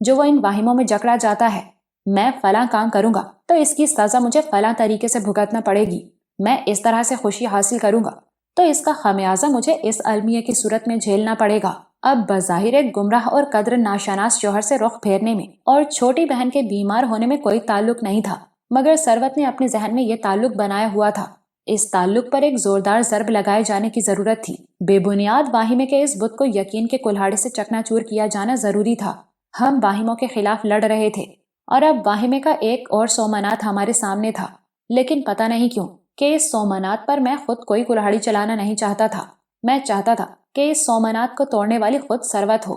جو وہ ان واہموں میں جکڑا جاتا ہے۔ میں فلاں کام کروں گا تو اس کی سزا مجھے فلاں طریقے سے بھگتنا پڑے گی، میں اس طرح سے خوشی حاصل کروں گا تو اس کا خمیازہ مجھے اس المیہ کی صورت میں جھیلنا پڑے گا۔ اب بظاہر ایک گمراہ اور قدر ناشناس شوہر سے رخ پھیرنے میں اور چھوٹی بہن کے بیمار ہونے میں کوئی تعلق نہیں تھا، مگر ثروت نے اپنے ذہن میں یہ تعلق بنایا ہوا تھا۔ اس تعلق پر ایک زوردار ضرب لگائے جانے کی ضرورت تھی۔ بے بنیاد واہمے کے اس بت کو یقین کے کلہاڑے سے چکنا چور کیا جانا ضروری تھا۔ ہم واہموں کے خلاف لڑ رہے تھے اور اب واہمے کا ایک اور سومنات ہمارے سامنے تھا، لیکن پتہ نہیں کیوں کہ اس سومنات پر میں خود کوئی کلہاڑی چلانا نہیں چاہتا تھا۔ میں چاہتا تھا کہ اس سومنات کو توڑنے والی خود ثروت ہو۔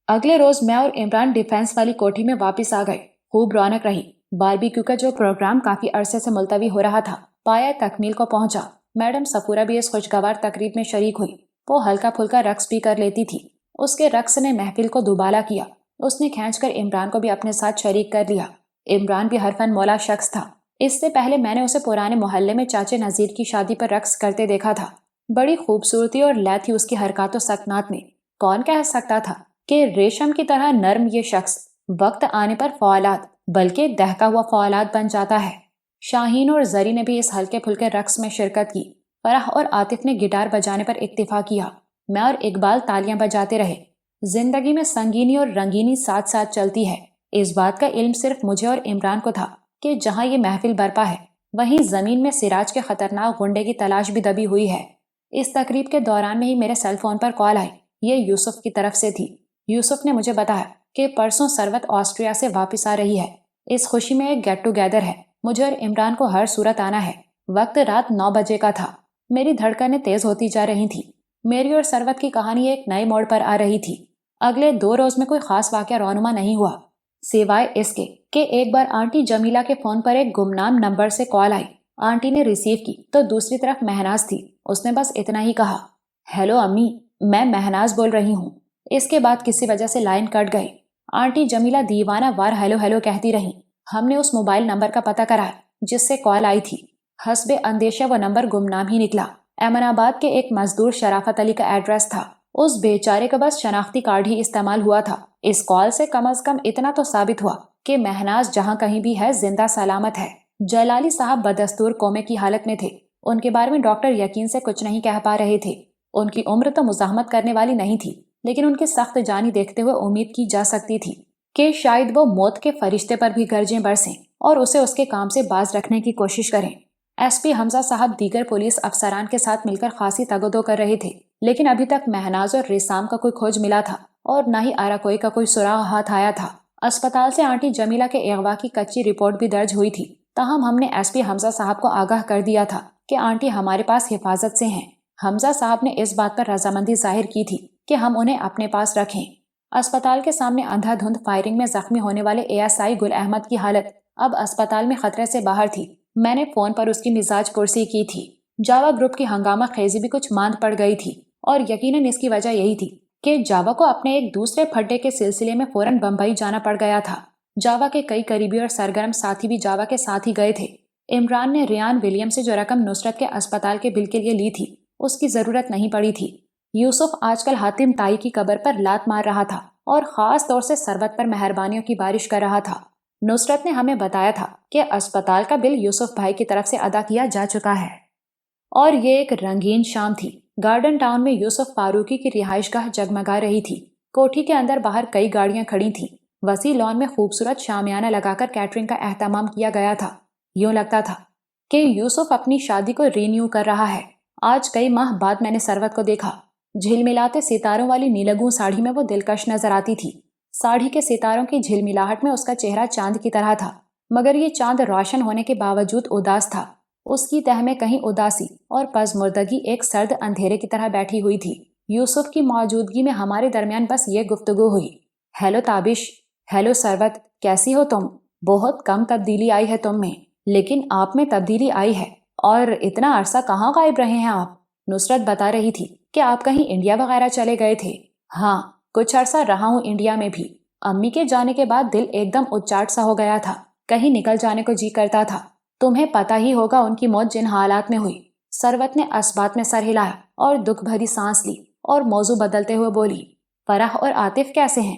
اگلے روز میں اور عمران ڈیفینس والی کوٹھی میں واپس آ گئے۔ خوب رونق رہی۔ باربیکیو کا جو پروگرام کافی عرصے سے ملتوی ہو رہا تھا پایا تکمیل کو پہنچا۔ میڈم صفورہ بھی اس خوشگوار تقریب میں شریک ہوئی۔ وہ ہلکا پھلکا رقص بھی کر لیتی تھی۔ اس کے رقص نے محفل کو دوبالا کیا۔ اس نے کھینچ کر عمران کو بھی اپنے ساتھ شریک کر لیا۔ عمران بھی حرفن مولا شخص تھا۔ اس سے پہلے میں نے اسے پرانے محلے میں چاچے نذیر کی شادی پر رقص کرتے دیکھا تھا۔ بڑی خوبصورتی اور لے تھی اس کی حرکات و سکنات میں۔ کون کہہ سکتا تھا کہ ریشم کی طرح نرم یہ شخص وقت آنے پر فعالات بلکہ دہکا ہوا فعالات بن جاتا ہے۔ شاہین اور زری نے بھی اس ہلکے پھلکے رقص میں شرکت کی۔ فرح اور عاطف نے گٹار بجانے پر اکتفا کیا۔ میں اور اقبال تالیاں بجاتے رہے۔ زندگی میں سنگینی اور رنگینی ساتھ ساتھ چلتی ہے، اس بات کا علم صرف مجھے اور عمران کو تھا کہ جہاں یہ محفل برپا ہے وہیں زمین میں سراج کے خطرناک غنڈے کی تلاش بھی دبی ہوئی ہے۔ اس تقریب کے دوران میں ہی میرے سیل فون پر کال آئی۔ یہ یوسف کی طرف سے تھی۔ یوسف نے مجھے بتایا کہ پرسوں ثروت آسٹریا سے واپس آ رہی ہے۔ اس خوشی میں ایک گیٹ ٹوگیدر ہے، مجھے اور عمران کو ہر صورت آنا ہے۔ وقت رات 9 بجے کا تھا۔ میری دھڑکنیں تیز ہوتی جا رہی تھیں۔ میری اور ثروت کی کہانی ایک نئے موڑ پر آ رہی تھی۔ اگلے 2 روز میں کوئی خاص واقعہ رونما نہیں ہوا، سوائے اس کے کہ ایک بار آنٹی جمیلہ کے فون پر ایک گمنام نمبر سے کال آئی۔ آنٹی نے ریسیو کی تو دوسری طرف مہناز تھی۔ اس نے بس اتنا ہی کہا، ہیلو امی، میں مہناز بول رہی ہوں۔ اس کے بعد کسی وجہ سے لائن کٹ گئی۔ آنٹی جمیلہ دیوانہ وار ہیلو ہیلو کہتی رہیں۔ ہم نے اس موبائل نمبر کا پتہ کرایا جس سے کال آئی تھی۔ حسب اندیشہ وہ نمبر گمنام ہی نکلا۔ ایمن آباد کے ایک مزدور شرافت علی کا ایڈریس تھا۔ اس بیچارے کا بس شناختی کارڈ ہی استعمال ہوا تھا۔ اس کال سے کم از کم اتنا تو ثابت ہوا کہ مہناز جہاں کہیں بھی ہے زندہ سلامت ہے۔ جلالی صاحب بدستور کومے کی حالت میں تھے۔ ان کے بارے میں ڈاکٹر یقین سے کچھ نہیں کہہ پا رہے تھے۔ ان کی عمر تو مزاحمت کرنے والی نہیں تھی، لیکن ان کی سخت جانی دیکھتے ہوئے امید کی جا سکتی تھی کہ شاید وہ موت کے فرشتے پر بھی گرجیں برسیں اور اسے اس کے کام سے باز رکھنے کی کوشش کریں۔ ایس پی حمزہ صاحب دیگر پولیس افسران کے ساتھ مل کر خاصی تگودو کر رہے تھے، لیکن ابھی تک مہناز اور ریسام کا کوئی کھوج ملا تھا اور نہ ہی آراکوئی کا کوئی سراغ ہاتھ آیا تھا۔ اسپتال سے آنٹی جمیلہ کے اغوا کی کچی رپورٹ بھی درج ہوئی تھی، تاہم ہم نے ایس پی حمزہ صاحب کو آگاہ کر دیا تھا کہ آنٹی ہمارے پاس حفاظت سے ہیں۔ حمزہ صاحب نے اس بات پر رضامندی ظاہر کی تھی کہ ہم انہیں اپنے پاس رکھیں۔ اسپتال کے سامنے اندھا دھند فائرنگ میں زخمی ہونے والے ASI گل احمد کی حالت اب اسپتال میں خطرے سے باہر تھی۔ میں نے فون پر اس کی مزاج پرسی کی تھی۔ جاوا گروپ کی ہنگامہ خیزی بھی کچھ ماند پڑ گئی تھی اور یقیناً اس کی وجہ یہی تھی کہ جاوا کو اپنے ایک دوسرے پھڈے کے سلسلے میں فوراً بمبئی جانا پڑ گیا تھا۔ جاوا کے کئی قریبی اور سرگرم ساتھی بھی جاوا کے ساتھ ہی گئے تھے۔ عمران نے ریان ولیم سے جو رقم نصرت کے اسپتال کے بل کے لیے لی تھی اس کی ضرورت نہیں پڑی تھی۔ یوسف آج کل حاتم تائی کی قبر پر لات مار رہا تھا اور خاص طور سے ثروت پر مہربانیوں کی بارش کر رہا تھا۔ نصرت نے ہمیں بتایا تھا کہ اسپتال کا بل یوسف بھائی کی طرف سے ادا کیا جا چکا ہے۔ اور یہ ایک رنگین شام تھی۔ گارڈن ٹاؤن میں یوسف فاروقی کی رہائش گاہ جگمگا رہی تھی۔ کوٹھی کے اندر باہر کئی گاڑیاں کھڑی تھیں۔ وسیع لان میں خوبصورت شامیانہ لگا کر کیٹرنگ کا اہتمام کیا گیا تھا۔ یوں لگتا تھا کہ یوسف اپنی شادی کو رینیو کر رہا ہے۔ آج کئی ماہ بعد میں نے ثروت کو دیکھا۔ جھلملاتے ستاروں والی نیلگوں ساڑھی میں وہ دلکش نظر آتی تھی۔ ساڑھی کے ستاروں کی جھلملاہٹ میں اس کا چہرہ چاند کی طرح تھا، مگر یہ چاند روشن ہونے کے باوجود اداس تھا۔ اس کی تہ میں کہیں اداسی اور پزمردگی ایک سرد اندھیرے کی طرح بیٹھی ہوئی تھی۔ یوسف کی موجودگی میں ہمارے درمیان بس یہ گفتگو ہوئی، ہیلو تابش، ہیلو ثروت، کیسی ہو تم؟ بہت کم تبدیلی آئی ہے تم میں، لیکن آپ میں تبدیلی آئی ہے۔ اور اتنا عرصہ کہاں غائب رہے ہیں آپ؟ نصرت بتا رہی تھی کہ آپ کہیں انڈیا وغیرہ چلے گئے تھے۔ ہاں، کچھ عرصہ رہا ہوں انڈیا میں بھی۔ امی کے جانے کے بعد دل ایک دم اچاٹ سا ہو گیا تھا، کہیں نکل جانے کو جی کرتا تھا۔ تمہیں پتہ ہی ہوگا ان کی موت جن حالات میں ہوئی۔ ثروت نے اسبات میں سر ہلایا اور دکھ بھری سانس لی اور موضوع بدلتے ہوئے بولی، فرح اور عاطف کیسے ہیں؟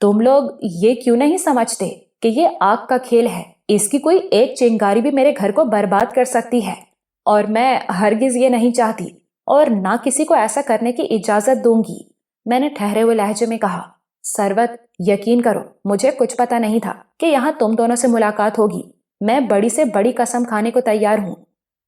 تم لوگ یہ کیوں نہیں سمجھتے کہ یہ آگ کا کھیل ہے؟ اس کی کوئی ایک چنگاری بھی میرے گھر کو برباد کر سکتی ہے، اور میں ہرگز یہ نہیں چاہتی اور نہ کسی کو ایسا کرنے کی اجازت دوں گی، میں نے ٹھہرے ہوئے لہجے میں کہا۔ سروت، یقین کرو مجھے کچھ پتا نہیں تھا کہ یہاں تم دونوں سے ملاقات ہوگی۔ میں بڑی سے بڑی قسم کھانے کو تیار ہوں،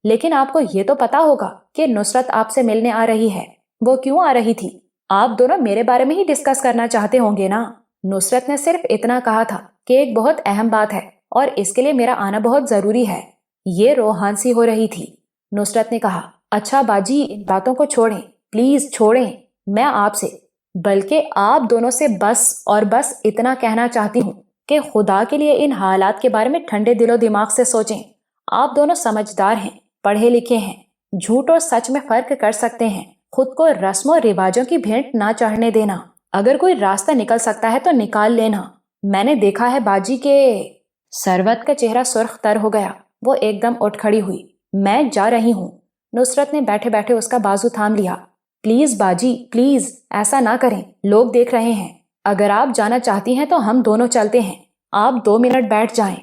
لیکن آپ کو یہ تو پتا ہوگا کہ نصرت آپ سے ملنے آ رہی ہے۔ وہ کیوں آ رہی تھی؟ آپ دونوں میرے بارے میں ہی ڈسکس کرنا چاہتے ہوں گے نا؟ نصرت نے صرف اتنا کہا تھا کہ ایک بہت اہم بات ہے اور اس کے لیے میرا آنا بہت ضروری ہے۔ یہ روحانسی ہو رہی تھی۔ نصرت نے کہا، اچھا باجی، ان باتوں کو چھوڑیں، پلیز چھوڑیں۔ میں آپ سے، بلکہ آپ دونوں سے بس اور بس اتنا کہنا چاہتی ہوں کہ خدا کے لیے ان حالات کے بارے میں ٹھنڈے دل و دماغ سے سوچیں۔ آپ دونوں سمجھدار ہیں، پڑھے لکھے ہیں، جھوٹ اور سچ میں فرق کر سکتے ہیں۔ خود کو رسم و رواجوں کی بھینٹ نہ چڑھنے دینا۔ اگر کوئی راستہ نکل سکتا ہے تو نکال لینا۔ میں نے دیکھا ہے باجی کہ… سروت کا چہرہ سرخ تر ہو گیا۔ وہ ایک دم اٹھ کھڑی ہوئی۔ میں جا رہی ہوں۔ نصرت نے بیٹھے بیٹھے اس کا بازو تھام لیا۔ پلیز باجی، پلیز ایسا نہ کریں، لوگ دیکھ رہے ہیں۔ اگر آپ جانا چاہتی ہیں تو ہم دونوں چلتے ہیں۔ آپ 2 منٹ بیٹھ جائیں۔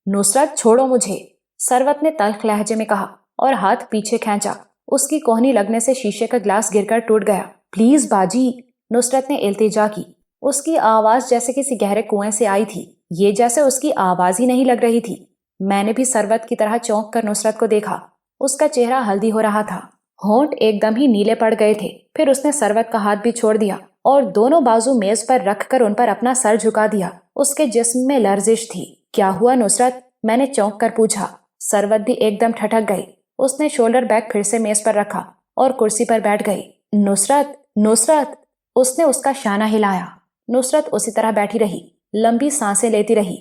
نصرت، چھوڑو مجھے، سروت نے تلخ لہجے میں کہا اور ہاتھ پیچھے کھینچا۔ اس کی کوہنی لگنے سے شیشے کا گلاس گر کر ٹوٹ گیا۔ پلیز باجی، نصرت نے التجا کی۔ اس کی آواز جیسے کسی گہرے کنویں سے آئی تھی، یہ جیسے اس کی آواز ہی نہیں لگ رہی تھی۔ میں نے بھی سروت کی طرح چونک کر نصرت کو دیکھا۔ اس کا چہرہ ہلدی ہو رہا تھا، ہونٹ ایک دم ہی نیلے پڑ گئے تھے۔ پھر اس نے سروت کا ہاتھ بھی چھوڑ دیا اور دونوں بازو میز پر رکھ کر ان پر اپنا سر جھکا دیا۔ اس کے جسم میں لرزش تھی۔ کیا ہوا نصرت؟ میں نے چونک کر پوچھا۔ سروت بھی ایک دم ٹھٹک گئی۔ اس نے شولڈر بیگ پھر سے میز پر رکھا اور کرسی پر بیٹھ گئی۔ نصرت، نصرت، اس نے اس کا شانہ ہلایا۔ نصرت اسی طرح بیٹھی رہی، لمبی سانسیں لیتی رہی۔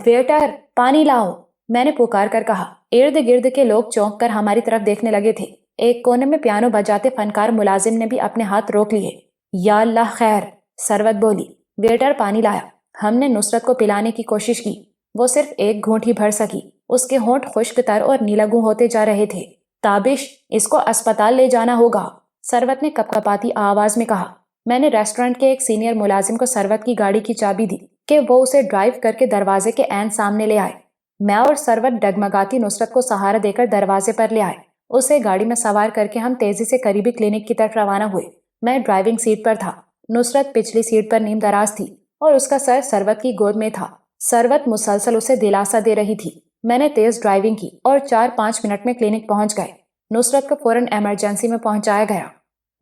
ویٹر، پانی لاؤ، میں نے پکار کر کہا۔ ارد گرد کے لوگ چونک کر ہماری طرف دیکھنے لگے تھے۔ ایک کونے میں پیانو بجاتے فنکار ملازم نے بھی اپنے ہاتھ روک لیے۔ یا اللہ خیر، سروت بولی۔ ویٹر پانی لایا۔ ہم نے نصرت کو پلانے کی کوشش کی۔ وہ صرف ایک گھونٹ ہی بھر سکی۔ اس کے ہونٹ خشک تر اور نیلاگوں ہوتے جا رہے تھے۔ تابش، اس کو اسپتال لے جانا ہوگا، سروت نے کپکپاتی آواز میں کہا۔ میں نے ریسٹورنٹ کے ایک سینئر ملازم کو سروت کی گاڑی کی چابی دی کہ وہ اسے ڈرائیو کر کے دروازے کے عین سامنے لے آئے۔ میں اور سروت ڈگمگاتی نصرت کو سہارا دے کر دروازے پر لے آئے۔ اسے گاڑی میں سوار کر کے ہم تیزی سے قریبی کلینک کی طرف روانہ ہوئے۔ میں ڈرائیونگ سیٹ پر تھا، نصرت پچھلی سیٹ پر نیم دراز تھی اور اس کا سر سروت کی گود میں تھا۔ سروت مسلسل اسے دلاسا دے رہی تھی۔ میں نے تیز ڈرائیونگ کی اور 4-5 منٹ میں کلینک پہنچ گئے۔ نصرت کو فوراً ایمرجنسی میں پہنچایا گیا۔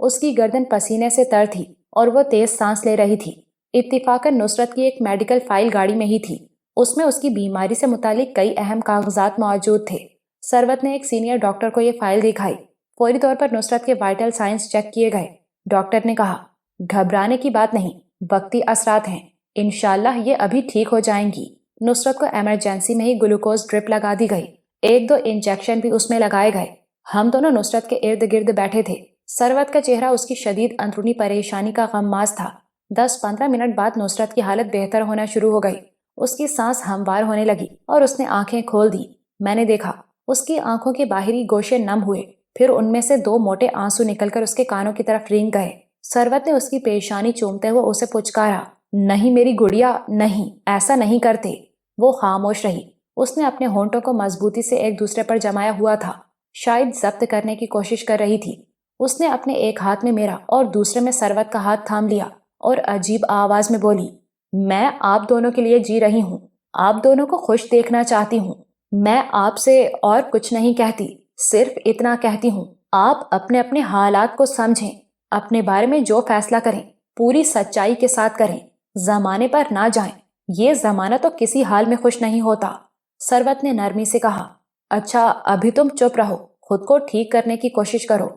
اس کی گردن پسینے سے تر تھی اور وہ تیز سانس لے رہی تھی۔ اتفاقاً نصرت کی ایک میڈیکل فائل گاڑی میں ہی تھی۔ اس میں اس کی بیماری سے متعلق کئی اہم کاغذات موجود تھے۔ سروت نے ایک سینئر ڈاکٹر کو یہ فائل دکھائی۔ فوری طور پر نصرت کے وائٹل سائنس چیک کیے گئے۔ ڈاکٹر نے کہا، گھبرانے کی بات نہیں، وقتی اثرات ہیں، انشاءاللہ یہ ابھی ٹھیک ہو جائیں گی۔ نصرت کو ایمرجنسی میں ہی گلوکوز ڈرپ لگا دی گئی۔ 1-2 انجیکشن بھی اس میں لگائے گئے۔ ہم دونوں نصرت کے ارد گرد بیٹھے تھے۔ سروت کا چہرہ اس کی شدید اندرونی پریشانی کا غماز تھا۔ 10-15 منٹ بعد نصرت کی حالت بہتر ہونا شروع ہو گئی۔ اس کی سانس ہموار ہونے لگی اور اس نے آنکھیں کھول دی۔ میں نے دیکھا اس کی آنکھوں کے باہری گوشے نم ہوئے، پھر ان میں سے 2 موٹے آنسو نکل کر اس کے کانوں کی طرف رینگ گئے۔ سروت نے اس کی پیشانی چومتے ہوئے اسے پچکارا، نہیں میری گڑیا، نہیں، ایسا نہیں کرتے۔ وہ خاموش رہی۔ اس نے اپنے ہونٹوں کو مضبوطی سے ایک دوسرے پر جمایا ہوا تھا، شاید ضبط کرنے کی کوشش کر رہی تھی۔ اس نے اپنے ایک ہاتھ میں میرا اور دوسرے میں سروت کا ہاتھ تھام لیا اور عجیب آواز میں بولی، میں آپ دونوں کے لیے جی رہی ہوں، آپ دونوں کو خوش دیکھنا چاہتی ہوں۔ میں آپ سے اور کچھ نہیں کہتی، صرف اتنا کہتی ہوں، آپ اپنے اپنے حالات کو سمجھیں، اپنے بارے میں جو فیصلہ کریں پوری سچائی کے ساتھ کریں، زمانے پر نہ جائیں، یہ زمانہ تو کسی حال میں خوش نہیں ہوتا۔ سروت نے نرمی سے کہا، اچھا ابھی تم چپ رہو، خود کو ٹھیک کرنے کی کوشش کرو،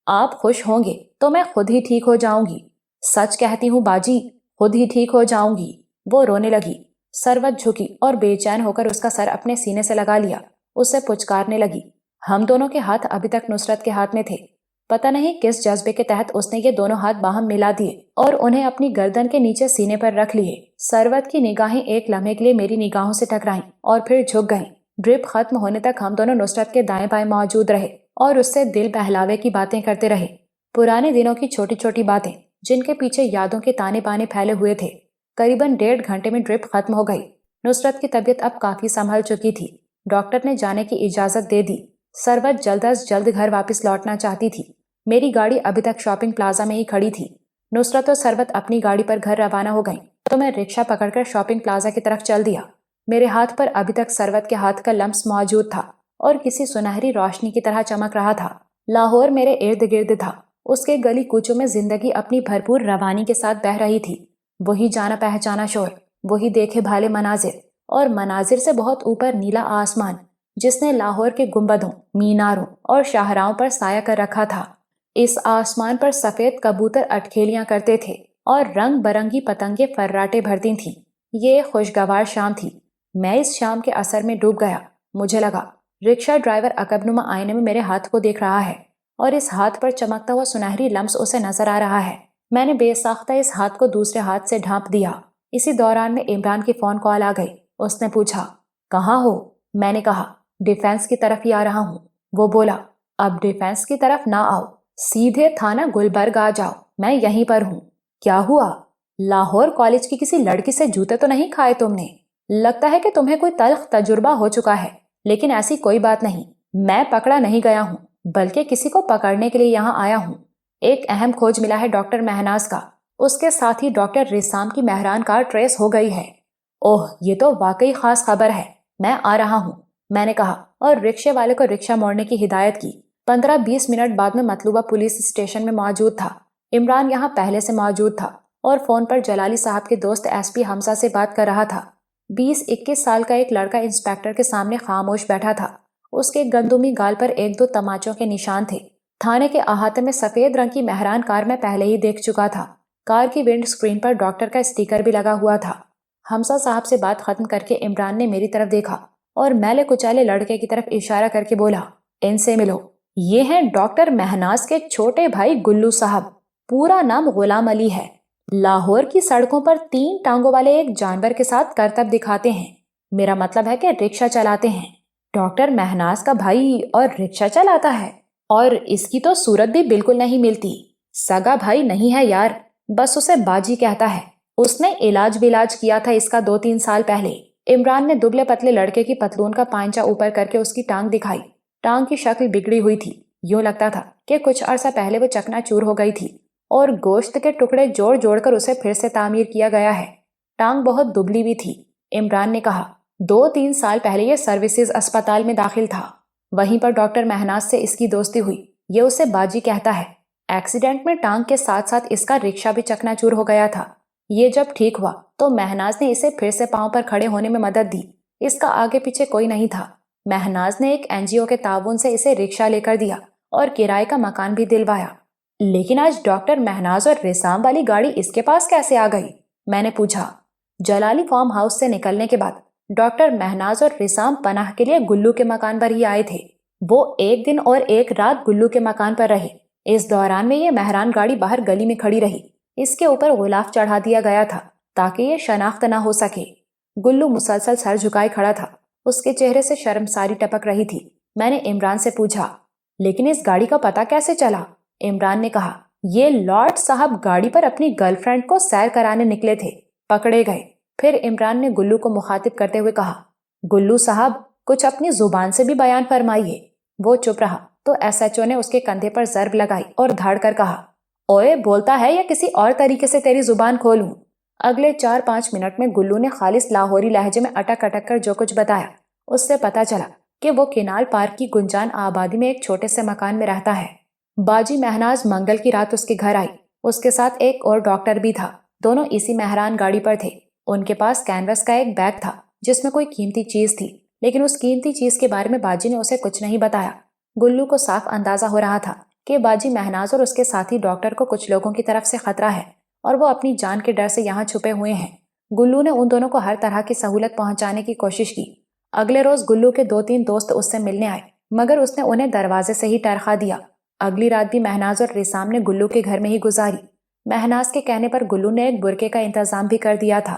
آپ خوش ہوں گے تو میں خود ہی ٹھیک ہو جاؤں گی، سچ کہتی ہوں باجی، خود ہی ٹھیک ہو جاؤں گی۔ وہ رونے لگی۔ سروت جھکی اور بے چین ہو کر اس کا سر اپنے سینے سے لگا لیا، اسے پچکارنے لگی۔ ہم دونوں کے ہاتھ ابھی تک نصرت کے ہاتھ میں تھے۔ پتہ نہیں کس جذبے کے تحت اس نے یہ دونوں ہاتھ باہم ملا دیے اور انہیں اپنی گردن کے نیچے سینے پر رکھ لیے۔ سروت کی نگاہیں ایک لمحے کے لیے میری نگاہوں سے ٹکرائیں اور پھر جھک گئیں۔ ڈرپ ختم ہونے تک ہم دونوں نصرت کے دائیں بائیں موجود رہے اور اس سے دل بہلاوے کی باتیں کرتے رہے، پرانے دنوں کی چھوٹی چھوٹی باتیں جن کے پیچھے یادوں کے تانے بانے پھیلے ہوئے تھے۔ قریباً 1.5 گھنٹے میں ڈرپ ختم ہو گئی۔ نصرت کی طبیعت اب کافی سنبھل چکی تھی۔ ڈاکٹر نے جانے کی اجازت دے دی۔ ثروت جلد از جلد گھر واپس لوٹنا چاہتی تھی۔ میری گاڑی ابھی تک شاپنگ پلازا میں ہی کھڑی تھی۔ نصرت اور ثروت اپنی گاڑی پر گھر روانہ ہو گئیں تو میں رکشہ پکڑ کر شاپنگ پلازا کی طرف چل دیا۔ میرے ہاتھ پر ابھی تک ثروت کے ہاتھ کا لمس موجود تھا اور کسی سنہری روشنی کی طرح چمک رہا تھا۔ لاہور میرے ارد گرد تھا۔ اس کے گلی کوچوں میں زندگی اپنی بھرپور روانی کے ساتھ بہہ رہی تھی۔ وہی جانا پہچانا شور، وہی دیکھے بھالے مناظر، اور مناظر سے بہت اوپر نیلا آسمان جس نے لاہور کے گنبدوں، میناروں اور شاہراہوں پر سایہ کر رکھا تھا۔ اس آسمان پر سفید کبوتر اٹکھیلیاں کرتے تھے اور رنگ برنگی پتنگیں فراٹے بھرتی تھیں۔ یہ ایک خوشگوار شام تھی۔ میں اس شام کے اثر میں ڈوب گیا۔ مجھے لگا رکشہ ڈرائیور عقب نما آئینے میں میرے ہاتھ کو دیکھ رہا ہے اور اس ہاتھ پر چمکتا ہوا سنہری لمس اسے نظر آ رہا ہے۔ میں نے بے ساختہ اس ہاتھ کو دوسرے ہاتھ سے ڈھانپ دیا۔ اسی دوران میں عمران کی فون کال آ گئی۔ اس نے پوچھا، کہاں ہو؟ میں نے کہا، ڈیفینس کی طرف ہی آ رہا ہوں۔ وہ بولا، اب ڈیفینس کی طرف نہ آؤ، سیدھے تھانہ گلبرگ آ جاؤ، میں یہیں پر ہوں۔ کیا ہوا؟ لاہور کالج کی کسی لڑکی سے جوتے تو نہیں کھائے تم نے؟ لگتا ہے کہ تمہیں کوئی تلخ تجربہ ہو چکا ہے، لیکن ایسی کوئی بات نہیں۔ میں پکڑا نہیں گیا ہوں بلکہ کسی کو پکڑنے کے لیے یہاں آیا ہوں۔ ایک اہم کھوج ملا ہے ڈاکٹر مہناز کا۔ اس کے ساتھ ہی ڈاکٹر رسام کی مہران کار ٹریس ہو گئی ہے۔ اوہ، یہ تو واقعی خاص خبر ہے۔ میں آ رہا ہوں، میں نے کہا اور رکشے والے کو رکشہ موڑنے کی ہدایت کی۔ 15-20 منٹ بعد میں مطلوبہ پولیس اسٹیشن میں موجود تھا۔ عمران یہاں پہلے سے موجود تھا اور فون پر جلالی صاحب کے دوست ایس پی حمزہ سے بات کر رہا تھا۔ 20-21 سال کا ایک لڑکا انسپیکٹر کے سامنے خاموش بیٹھا تھا۔ اس کے گندمی گال پر 1-2 تماچوں کے نشان تھے۔ تھانے کے احاطے میں سفید رنگ کی مہران کار میں پہلے ہی دیکھ چکا تھا۔ کار کی ونڈ سکرین پر ڈاکٹر کا اسٹیکر بھی لگا ہوا تھا۔ حمزہ صاحب سے بات ختم کر کے عمران نے میری طرف دیکھا اور میلے کچالے لڑکے کی طرف اشارہ کر کے بولا، ان سے ملو۔ یہ ہیں ڈاکٹر مہناز کے چھوٹے بھائی گلو صاحب۔ پورا نام غلام علی ہے۔ لاہور کی سڑکوں پر 3 ٹانگوں والے ایک جانور کے ساتھ کرتب دکھاتے ہیں۔ میرا مطلب ہے کہ رکشہ چلاتے ہیں۔ ڈاکٹر مہناز کا بھائی اور رکشہ چلاتا ہے؟ اور اس کی تو صورت بھی بالکل نہیں ملتی۔ سگا بھائی نہیں ہے یار، بس اسے باجی کہتا ہے۔ اس نے علاج کیا تھا اس کا 2-3 سال پہلے۔ عمران نے دبلے پتلے لڑکے کی پتلون کا پائنچا اوپر کر کے اس کی ٹانگ دکھائی۔ ٹانگ کی شکل بگڑی ہوئی تھی۔ یوں لگتا تھا کہ کچھ عرصہ پہلے وہ چکنا چور ہو گئی تھی اور گوشت کے ٹکڑے جوڑ جوڑ کر اسے پھر سے تعمیر کیا گیا ہے۔ ٹانگ بہت دبلی ہوئی تھی۔ عمران نے کہا، 2-3 سال پہلے یہ سروسز اسپتال میں داخل تھا۔ وہیں پر ڈاکٹر مہناز سے اس کی دوستی ہوئی۔ یہ اسے باجی کہتا ہے۔ ایکسیڈنٹ میں ٹانگ کے ساتھ ساتھ اس کا رکشہ بھی چکنا چور ہو گیا تھا۔ یہ جب ٹھیک ہوا تو مہناز نے اسے پھر سے پاؤں پر کھڑے ہونے میں مدد دی۔ اس کا آگے پیچھے کوئی نہیں تھا۔ مہناز نے ایک NGO کے تعاون سے اسے رکشہ لے کر دیا اور کرائے کا مکان بھی دلوایا۔ لیکن آج ڈاکٹر مہناز اور رسام والی گاڑی اس کے پاس کیسے آ گئی؟ میں نے پوچھا۔ جلالی فارم ہاؤس سے نکلنے کے بعد ڈاکٹر مہناز اور رسام پناہ کے لیے گلو کے مکان پر ہی آئے تھے۔ وہ 1 دن اور 1 رات گلو کے مکان پر رہے۔ اس دوران میں یہ مہران گاڑی باہر گلی میں کھڑی رہی۔ اس کے اوپر غلاف چڑھا دیا گیا تھا تاکہ یہ شناخت نہ ہو سکے۔ گلو مسلسل سر جھکائے کھڑا تھا۔ اس کے چہرے سے شرمساری ٹپک رہی تھی۔ میں نے عمران سے پوچھا، لیکن اس گاڑی کا پتہ کیسے چلا؟ عمران نے کہا، یہ لارڈ صاحب گاڑی پر اپنی گرل فرینڈ کو سیر کرانے نکلے تھے، پکڑے گئے۔ پھر عمران نے گلو کو مخاطب کرتے ہوئے کہا، گلو صاحب کچھ اپنی زبان سے بھی بیان فرمائیے۔ وہ چپ رہا تو SHO نے اس کے کندھے پر ضرب لگائی اور دھاڑ کر کہا، اوئے بولتا ہے یا کسی اور طریقے سے تیری زبان کھولوں؟ اگلے 4-5 منٹ میں گلو نے خالص لاہوری لہجے میں اٹک اٹک کر جو کچھ بتایا۔ اس سے پتا چلا کہ وہ کنال پارک کی گنجان آبادی میں ایک چھوٹے سے مکان میں رہتا ہے۔ باجی مہناز منگل کی رات اس کے گھر آئی۔ اس کے ساتھ ایک اور ڈاکٹر بھی تھا۔ دونوں اسی مہران گاڑی پر تھے۔ ان کے پاس کینوس کا ایک بیگ تھا جس میں کوئی قیمتی چیز تھی، لیکن اس قیمتی چیز کے بارے میں باجی نے اسے کچھ نہیں بتایا۔ گلو کو صاف اندازہ ہو رہا تھا کہ باجی مہناز اور اس کے ساتھی ڈاکٹر کو کچھ لوگوں کی طرف سے خطرہ ہے اور وہ اپنی جان کے ڈر سے یہاں چھپے ہوئے ہیں۔ گلو نے ان دونوں کو ہر طرح کی سہولت پہنچانے کی کوشش کی۔ اگلے روز گلو کے 2-3 دوست اس سے ملنے آئے، مگر اس نے انہیں دروازے سے ہی ٹرخا دیا۔ اگلی رات بھی مہناز اور رسام نے گلو کے گھر میں ہی گزاری۔ مہناز کے کہنے پر گلو نے ایک برقعے کا انتظام بھی کر دیا تھا۔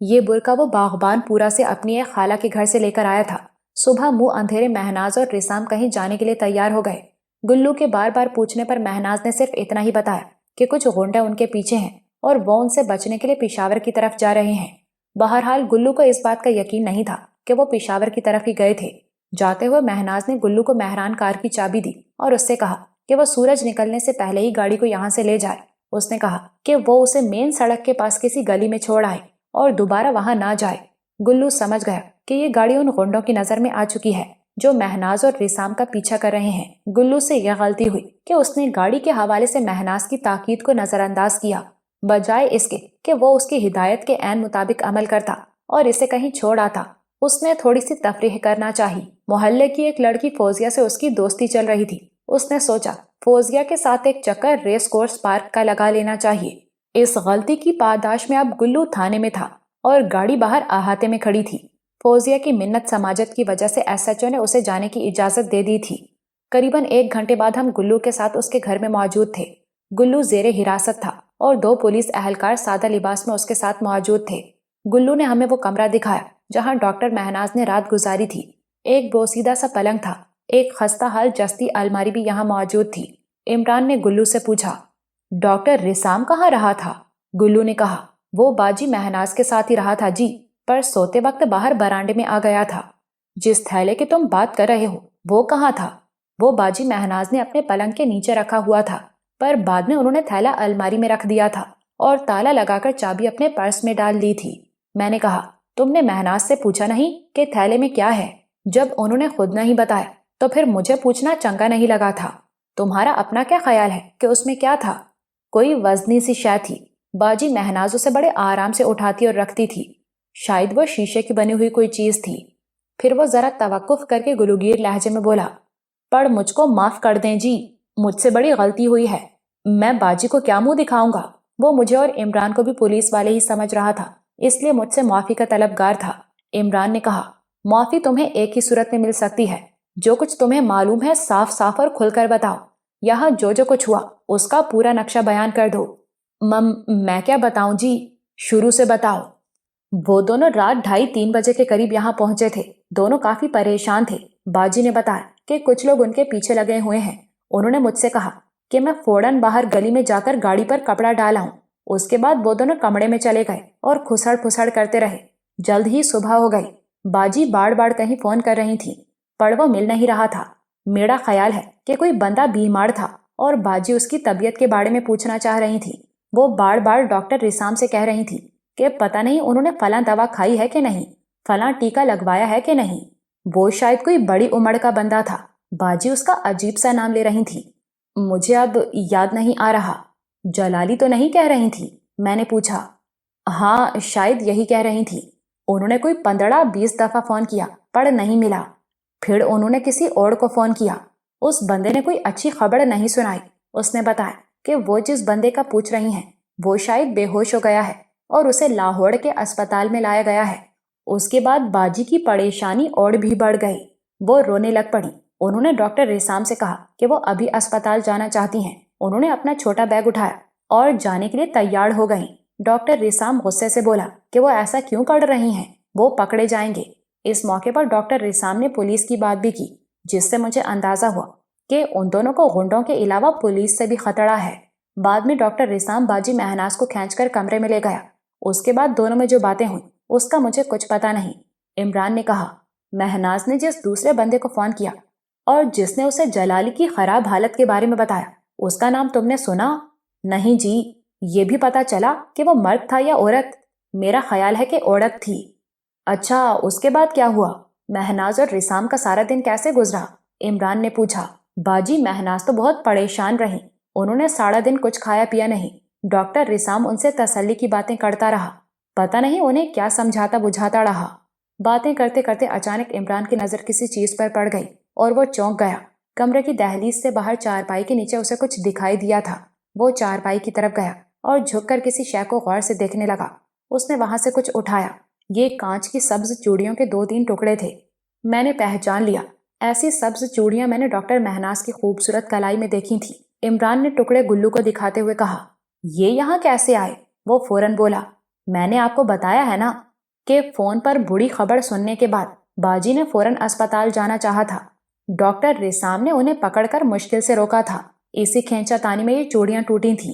یہ برقع وہ باغبان پورا سے اپنی ایک خالہ کے گھر سے لے کر آیا تھا۔ صبح منہ اندھیرے مہناز اور رسام کہیں جانے کے لیے تیار ہو گئے۔ گلو کے بار بار پوچھنے پر مہناز نے صرف اتنا ہی بتایا کہ کچھ غنڈے ان کے پیچھے ہیں اور وہ ان سے بچنے کے لیے پشاور کی طرف جا رہے ہیں۔ بہرحال گلو کو اس بات کا یقین نہیں تھا کہ وہ پشاور کی طرف ہی گئے تھے۔ جاتے ہوئے مہناز نے گلو کو مہران کار کی چابی دی اور اس سے کہا کہ وہ سورج نکلنے سے پہلے ہی گاڑی کو یہاں سے لے جائے۔ اس نے کہا کہ وہ اسے مین سڑک کے پاس کسی گلی میں چھوڑ آئے اور دوبارہ وہاں نہ جائے۔ گلو سمجھ گیا کہ یہ گاڑی ان غنڈوں کی نظر میں آ چکی ہے جو مہناز اور رسام کا پیچھا کر رہے ہیں۔ گلو سے یہ غلطی ہوئی کہ اس نے گاڑی کے حوالے سے مہناز کی تاکید کو نظر انداز کیا، بجائے اس کے کہ وہ اس کی ہدایت کے عین مطابق عمل کرتا اور اسے کہیں چھوڑ آتا۔ اس نے تھوڑی سی تفریح کرنا چاہی۔ محلے کی ایک لڑکی فوزیہ سے اس کی دوستی چل رہی تھی۔ اس نے سوچا فوزیہ کے ساتھ ایک چکر ریس کورس پارک کا لگا لینا چاہیے۔ اس غلطی کی پاداش میں اب گلو تھانے میں تھا اور گاڑی باہر احاطے میں کھڑی تھی۔ فوزیہ کی منت سماجت کی وجہ سے ایس ایچ او نے اسے جانے کی اجازت دے دی تھی۔ قریباً 1 گھنٹے بعد ہم گلو کے ساتھ اس کے گھر میں موجود تھے۔ گلو زیر حراست تھا اور 2 پولیس اہلکار سادہ لباس میں اس کے ساتھ موجود تھے۔ گلو نے ہمیں وہ کمرہ دکھایا جہاں ڈاکٹر مہناز نے رات گزاری تھی۔ ایک بوسیدہ سا پلنگ تھا، ایک خستہ حال جستی الماری بھی یہاں موجود تھی۔ عمران نے گلو سے پوچھا، ڈاکٹر رسام کہاں رہا تھا؟ گلو نے کہا، وہ باجی مہناز کے ساتھ ہی رہا تھا جی، پر سوتے وقت باہر برانڈے میں آ گیا تھا۔ جس تھیلے کی تم بات کر رہے ہو وہ کہاں تھا؟ وہ باجی مہناز نے اپنے پلنگ کے نیچے رکھا ہوا تھا، پر بعد میں انہوں نے تھیلا الماری میں رکھ دیا تھا اور تالا لگا کر چابی اپنے پرس میں ڈال لی تھی۔ میں نے کہا، تم نے مہناز سے پوچھا نہیں کہ تھیلے میں کیا ہے؟ جب انہوں نے خود نہیں بتایا تو پھر مجھے پوچھنا چنگا نہیں لگا تھا۔ تمہارا اپنا کیا خیال ہے کہ اس میں کیا تھا؟ کوئی وزنی سی شے تھی، باجی مہناز اسے بڑے آرام سے اٹھاتی اور رکھتی تھی۔ شاید وہ شیشے کی بنی ہوئی کوئی چیز تھی۔ پھر وہ ذرا توقف کر کے گلوگیر لہجے میں بولا، پر مجھ کو معاف کر دیں جی، مجھ سے بڑی غلطی ہوئی ہے۔ میں باجی کو کیا منہ دکھاؤں گا؟ وہ مجھے اور عمران کو بھی پولیس والے ہی سمجھ رہا تھا، اس لیے مجھ سے معافی کا طلبگار تھا۔ عمران نے کہا، معافی تمہیں ایک ہی صورت میں مل سکتی ہے، جو کچھ تمہیں معلوم ہے صاف صاف اور کھل کر بتاؤ۔ یہاں جو کچھ ہوا اس کا پورا نقشہ بیان کر دو۔ میں کیا بتاؤں جی؟ شروع سے بتاؤ۔ وہ دونوں رات 2:30-3 بجے کے قریب یہاں پہنچے تھے۔ دونوں کافی پریشان تھے۔ باجی نے بتایا کہ کچھ لوگ ان کے پیچھے لگے ہوئے ہیں۔ انہوں نے مجھ سے کہا کہ میں فوراً باہر گلی میں جا کر گاڑی پر کپڑا ڈالا ہوں۔ اس کے بعد وہ دونوں کمرے میں چلے گئے اور کھسڑ پھسڑ کرتے رہے۔ جلد ہی صبح ہو گئی۔ باجی بار بار کہیں فون کر رہی تھی، پر وہ مل نہیں رہا تھا۔ میرا خیال ہے کہ کوئی بندہ بیمار تھا اور باجی اس کی طبیعت کے بارے میں پوچھنا چاہ رہی تھی۔ وہ بار بار ڈاکٹر رسام سے کہہ رہی تھی کہ پتہ نہیں انہوں نے فلاں دوا کھائی ہے کہ نہیں، فلاں ٹیکا لگوایا ہے کہ نہیں۔ وہ شاید کوئی بڑی عمر کا بندہ تھا۔ باجی اس کا عجیب سا نام لے رہی تھی، مجھے اب یاد نہیں آ رہا۔ جلالی تو نہیں کہہ رہی تھی؟ میں نے پوچھا۔ ہاں شاید یہی کہہ رہی تھی۔ انہوں نے کوئی 15-20 دفعہ فون کیا پر نہیں ملا۔ پھر انہوں نے کسی اور کو فون کیا۔ اس بندے نے کوئی اچھی خبر نہیں سنائی۔ اس نے بتایا کہ وہ جس بندے کا پوچھ رہی ہیں وہ شاید بے ہوش ہو گیا ہے اور اسے لاہور کے اسپتال میں لایا گیا ہے۔ اس کے بعد باجی کی پریشانی اور بھی بڑھ گئی۔ وہ رونے لگ پڑی۔ انہوں نے ڈاکٹر رسام سے کہا کہ وہ ابھی اسپتال جانا چاہتی ہیں۔ انہوں نے اپنا چھوٹا بیگ اٹھایا اور جانے کے لیے تیار ہو گئیں۔ ڈاکٹر رسام غصے سے بولا کہ وہ ایسا کیوں کر رہی ہیں، وہ پکڑے جائیں گے۔ اس موقع پر ڈاکٹر رسام نے پولیس کی بات بھی کی، جس سے مجھے اندازہ ہوا کہ ان دونوں کو غنڈوں کے علاوہ پولیس سے بھی خطرہ ہے۔ بعد میں ڈاکٹر رسام باجی مہناز کو کھینچ کر کمرے میں لے گیا۔ اس کے بعد دونوں میں جو باتیں ہوئیں اس کا مجھے کچھ پتہ نہیں۔ عمران نے کہا، مہناز نے جس دوسرے بندے کو فون کیا اور جس نے اسے جلالی کی خراب حالت کے بارے میں بتایا، اس کا نام تم نے سنا؟ نہیں جی، یہ بھی پتہ چلا کہ وہ مرد تھا یا عورت؟ میرا خیال ہے کہ عورت تھی۔ اچھا، اس کے بعد کیا ہوا؟ مہناز اور رسام کا سارا دن کیسے گزرا؟ عمران نے پوچھا۔ باجی مہناز تو بہت پریشان رہی۔ انہوں نے سارا دن کچھ کھایا پیا نہیں۔ ڈاکٹر رسام ان سے تسلی کی باتیں کرتا رہا۔ پتہ نہیں انہیں کیا سمجھاتا بجھاتا رہا۔ باتیں کرتے کرتے اچانک عمران کی نظر کسی چیز پر پڑ گئی اور وہ چونک گیا۔ کمرے کی دہلیز سے باہر چارپائی کے نیچے اسے کچھ دکھائی دیا تھا۔ وہ چارپائی کی طرف گیا اور جھک کر کسی شے کو غور سے دیکھنے لگا۔ اس نے وہاں سے کچھ اٹھایا۔ یہ کانچ کی سبز چوڑیوں کے 2-3 ٹکڑے تھے۔ میں نے پہچان لیا۔ ایسی سبز چوڑیاں میں نے ڈاکٹر مہناز کی خوبصورت کلائی میں دیکھی تھیں۔ عمران نے ٹکڑے گلو کو دکھاتے ہوئے کہا، یہ یہاں کیسے آئے؟ وہ فوراً بولا، میں نے آپ کو بتایا ہے نا کہ فون پر بری خبر سننے کے بعد باجی نے فوراً اسپتال جانا چاہا تھا۔ ڈاکٹر رسام نے انہیں پکڑ کر مشکل سے روکا تھا۔ اسی کھینچا تانی میں یہ چوڑیاں ٹوٹی تھیں۔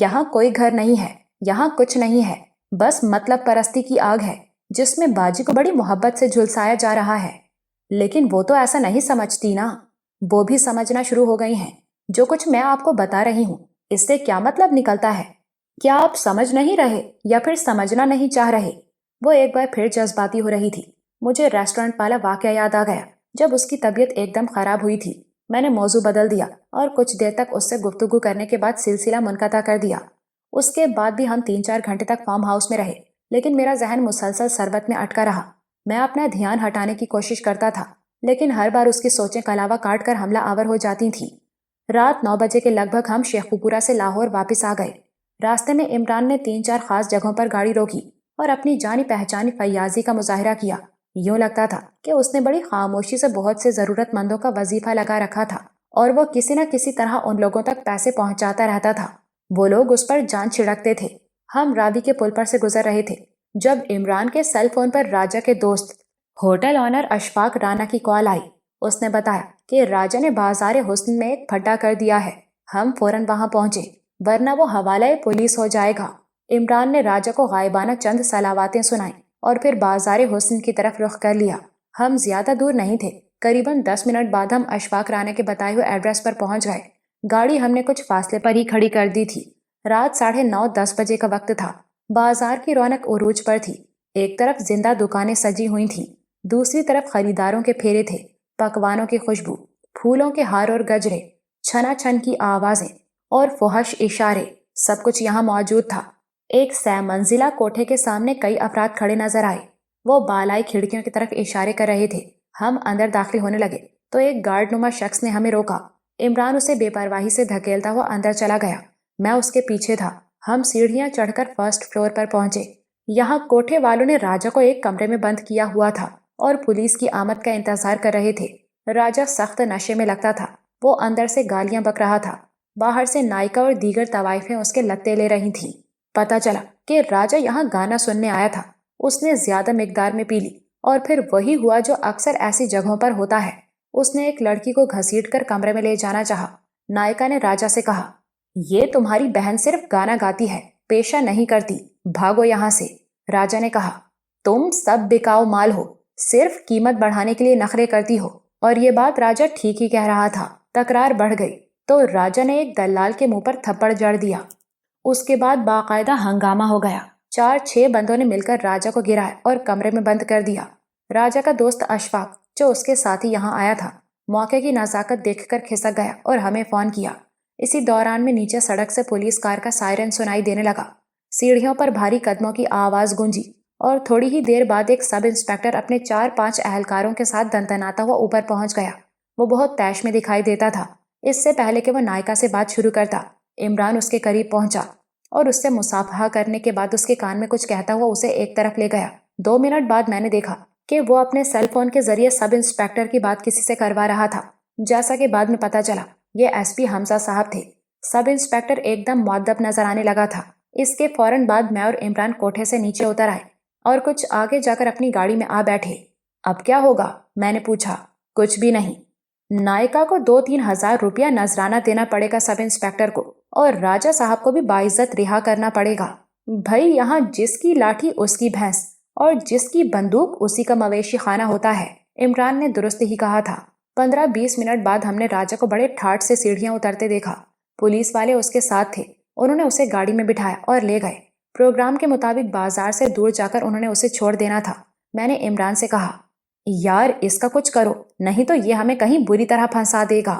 یہاں کوئی گھر نہیں ہے، یہاں کچھ نہیں ہے، بس مطلب پرستی کی آگ ہے جس میں باجی کو بڑی محبت سے جھلسایا جا رہا ہے۔ لیکن وہ تو ایسا نہیں سمجھتی نا، وہ بھی سمجھنا شروع ہو گئی ہیں۔ جو کچھ میں آپ کو بتا رہی ہوں اس سے کیا مطلب نکلتا ہے؟ کیا آپ سمجھ نہیں رہے یا پھر سمجھنا نہیں چاہ رہے؟ وہ ایک بار پھر جذباتی ہو رہی تھی۔ مجھے ریسٹورنٹ والا واقعہ یاد آ گیا جب اس کی طبیعت ایک دم خراب ہوئی تھی۔ میں نے موضوع بدل دیا اور کچھ دیر تک اس سے گفتگو کرنے کے بعد سلسلہ منقطع کر دیا۔ اس کے بعد بھی ہم 3-4 گھنٹے تک فارم ہاؤس میں رہے، لیکن میرا ذہن مسلسل سربت میں اٹکا رہا۔ میں اپنا دھیان ہٹانے کی کوشش کرتا تھا، لیکن ہر بار اس کی سوچیں کلاوہ کاٹ کر حملہ آور ہو جاتی تھیں۔ رات 9 بجے کے لگ بھگ ہم شیخ پورہ سے لاہور واپس آ گئے۔ راستے میں عمران نے 3-4 خاص جگہوں پر گاڑی روکی اور اپنی جانی پہچانی فیاضی کا مظاہرہ کیا۔ یوں لگتا تھا کہ اس نے بڑی خاموشی سے بہت سے ضرورت مندوں کا وظیفہ لگا رکھا تھا اور وہ کسی نہ کسی طرح ان لوگوں تک پیسے پہنچاتا رہتا تھا۔ وہ لوگ اس پر جان چھڑکتے تھے۔ ہم راوی کے پل پر سے گزر رہے تھے جب عمران کے سیل فون پر راجہ کے دوست ہوٹل آنر اشفاق رانا کی کال آئی۔ اس نے بتایا کہ راجہ نے بازار حسن میں ایک پھڈا کر دیا ہے۔ ہم فوراً وہاں پہنچے ورنہ وہ حوالہ پولیس ہو جائے گا۔ عمران نے راجہ کو غائبانہ چند صلاواتیں سنائیں اور پھر بازار حسن کی طرف رخ کر لیا۔ ہم زیادہ دور نہیں تھے، قریباً 10 منٹ بعد ہم اشفاق رانا کے بتائے ہوئے ایڈریس پر پہنچ گئے۔ گاڑی ہم نے کچھ فاصلے پر ہی کھڑی کر دی تھی۔ رات 9:30-10 بجے کا وقت تھا۔ بازار کی رونق عروج پر تھی۔ ایک طرف زندہ دکانیں سجی ہوئی تھیں، دوسری طرف خریداروں کے پھیرے تھے۔ پکوانوں کی خوشبو، پھولوں کے ہار اور گجرے، چھنا چھن کی آوازیں اور فحش اشارے، سب کچھ یہاں موجود تھا۔ ایک 3 منزلہ کوٹھے کے سامنے کئی افراد کھڑے نظر آئے۔ وہ بالائی کھڑکیوں کی طرف اشارے کر رہے تھے۔ ہم اندر داخل ہونے لگے تو ایک گارڈ نما شخص نے ہمیں روکا۔ عمران اسے بے پرواہی سے دھکیلتا ہوا اندر چلا گیا۔ میں اس کے پیچھے تھا۔ ہم سیڑھیاں چڑھ کر فرسٹ فلور پر پہنچے۔ یہاں کوٹھے والوں نے راجہ کو ایک کمرے میں بند کیا ہوا تھا اور پولیس کی آمد کا انتظار کر رہے تھے۔ راجہ سخت نشے میں لگتا تھا۔ وہ اندر سے گالیاں بک رہا تھا۔ باہر سے نائکا اور دیگر طوائفیں اس کے لتے لے رہی تھیں۔ پتہ چلا کہ راجہ یہاں گانا سننے آیا تھا۔ اس نے زیادہ مقدار میں پی لی اور پھر وہی ہوا جو اکثر ایسی جگہوں پر ہوتا ہے۔ اس نے ایک لڑکی کو گھسیٹ کر کمرے میں لے جانا چاہا۔ نائکا نے راجہ سے کہا، یہ تمہاری بہن صرف گانا گاتی ہے، پیشہ نہیں کرتی، بھاگو یہاں سے۔ راجہ نے کہا، تم سب بکاؤ مال ہو، صرف قیمت بڑھانے کے لیے نخرے کرتی ہو۔ اور یہ بات راجہ ٹھیک ہی کہہ رہا تھا۔ تکرار بڑھ گئی تو راجہ نے ایک دلال کے منہ پر تھپڑ جڑ دیا۔ اس کے بعد باقاعدہ ہنگامہ ہو گیا۔ 4-6 بندوں نے مل کر راجہ کو گرایا اور کمرے میں بند کر دیا۔ راجہ کا دوست اشفاق جو اس کے ساتھ ہی یہاں آیا تھا، موقع کی نزاکت دیکھ کر کھسک گیا اور ہمیں فون کیا۔ اسی دوران میں نیچے سڑک سے پولیس کار کا سائرن سنائی دینے لگا۔ سیڑھیوں پر بھاری قدموں کی آواز گونجی اور تھوڑی ہی دیر بعد ایک سب انسپیکٹر اپنے 4-5 اہلکاروں کے ساتھ دندناتا ہوا اوپر پہنچ گیا۔ وہ بہت طیش میں دکھائی دیتا تھا۔ اس سے پہلے کہ وہ نائکا سے بات شروع کرتا، عمران اس کے قریب پہنچا اور اس سے مصافحہ کرنے کے بعد اس کے کان میں کچھ کہتا ہوا اسے ایک طرف لے گیا۔ 2 منٹ بعد میں نے دیکھا کہ وہ اپنے سیل فون کے ذریعے سب انسپیکٹر کی بات کسی سے کروا رہا تھا۔ جیسا کہ بعد میں پتا چلا یہ ایس پی حمزہ صاحب تھے۔ سب انسپیکٹر ایک دم مؤدب نظر آنے لگا تھا۔ اس کے فوراً بعد میں اور عمران کوٹھے سے نیچے اتر آئے اور کچھ آگے جا کر اپنی گاڑی میں آ بیٹھے۔ اب کیا ہوگا؟ میں نے پوچھا۔ کچھ بھی نہیں۔ نائکا کو 2-3 ہزار روپیہ نذرانہ دینا پڑے گا سب انسپیکٹر کو، اور راجہ صاحب کو بھی باعزت رہا کرنا پڑے گا۔ بھائی یہاں جس کی لاٹھی اس کی بھینس اور جس کی بندوق اسی کا مویشی خانہ ہوتا ہے۔ عمران نے درست ہی کہا تھا۔ 15-20 منٹ بعد ہم نے راجہ کو بڑے ٹھاٹ سے سیڑھیاں اترتے دیکھا۔ پولیس والے اس کے ساتھ تھے۔ انہوں نے اسے گاڑی میں بٹھایا اور لے گئے۔ پروگرام کے مطابق بازار سے دور جا کر انہوں نے اسے چھوڑ دینا تھا۔ میں نے عمران سے کہا، یار اس کا کچھ کرو، نہیں تو یہ ہمیں کہیں بری طرح پھنسا دے گا۔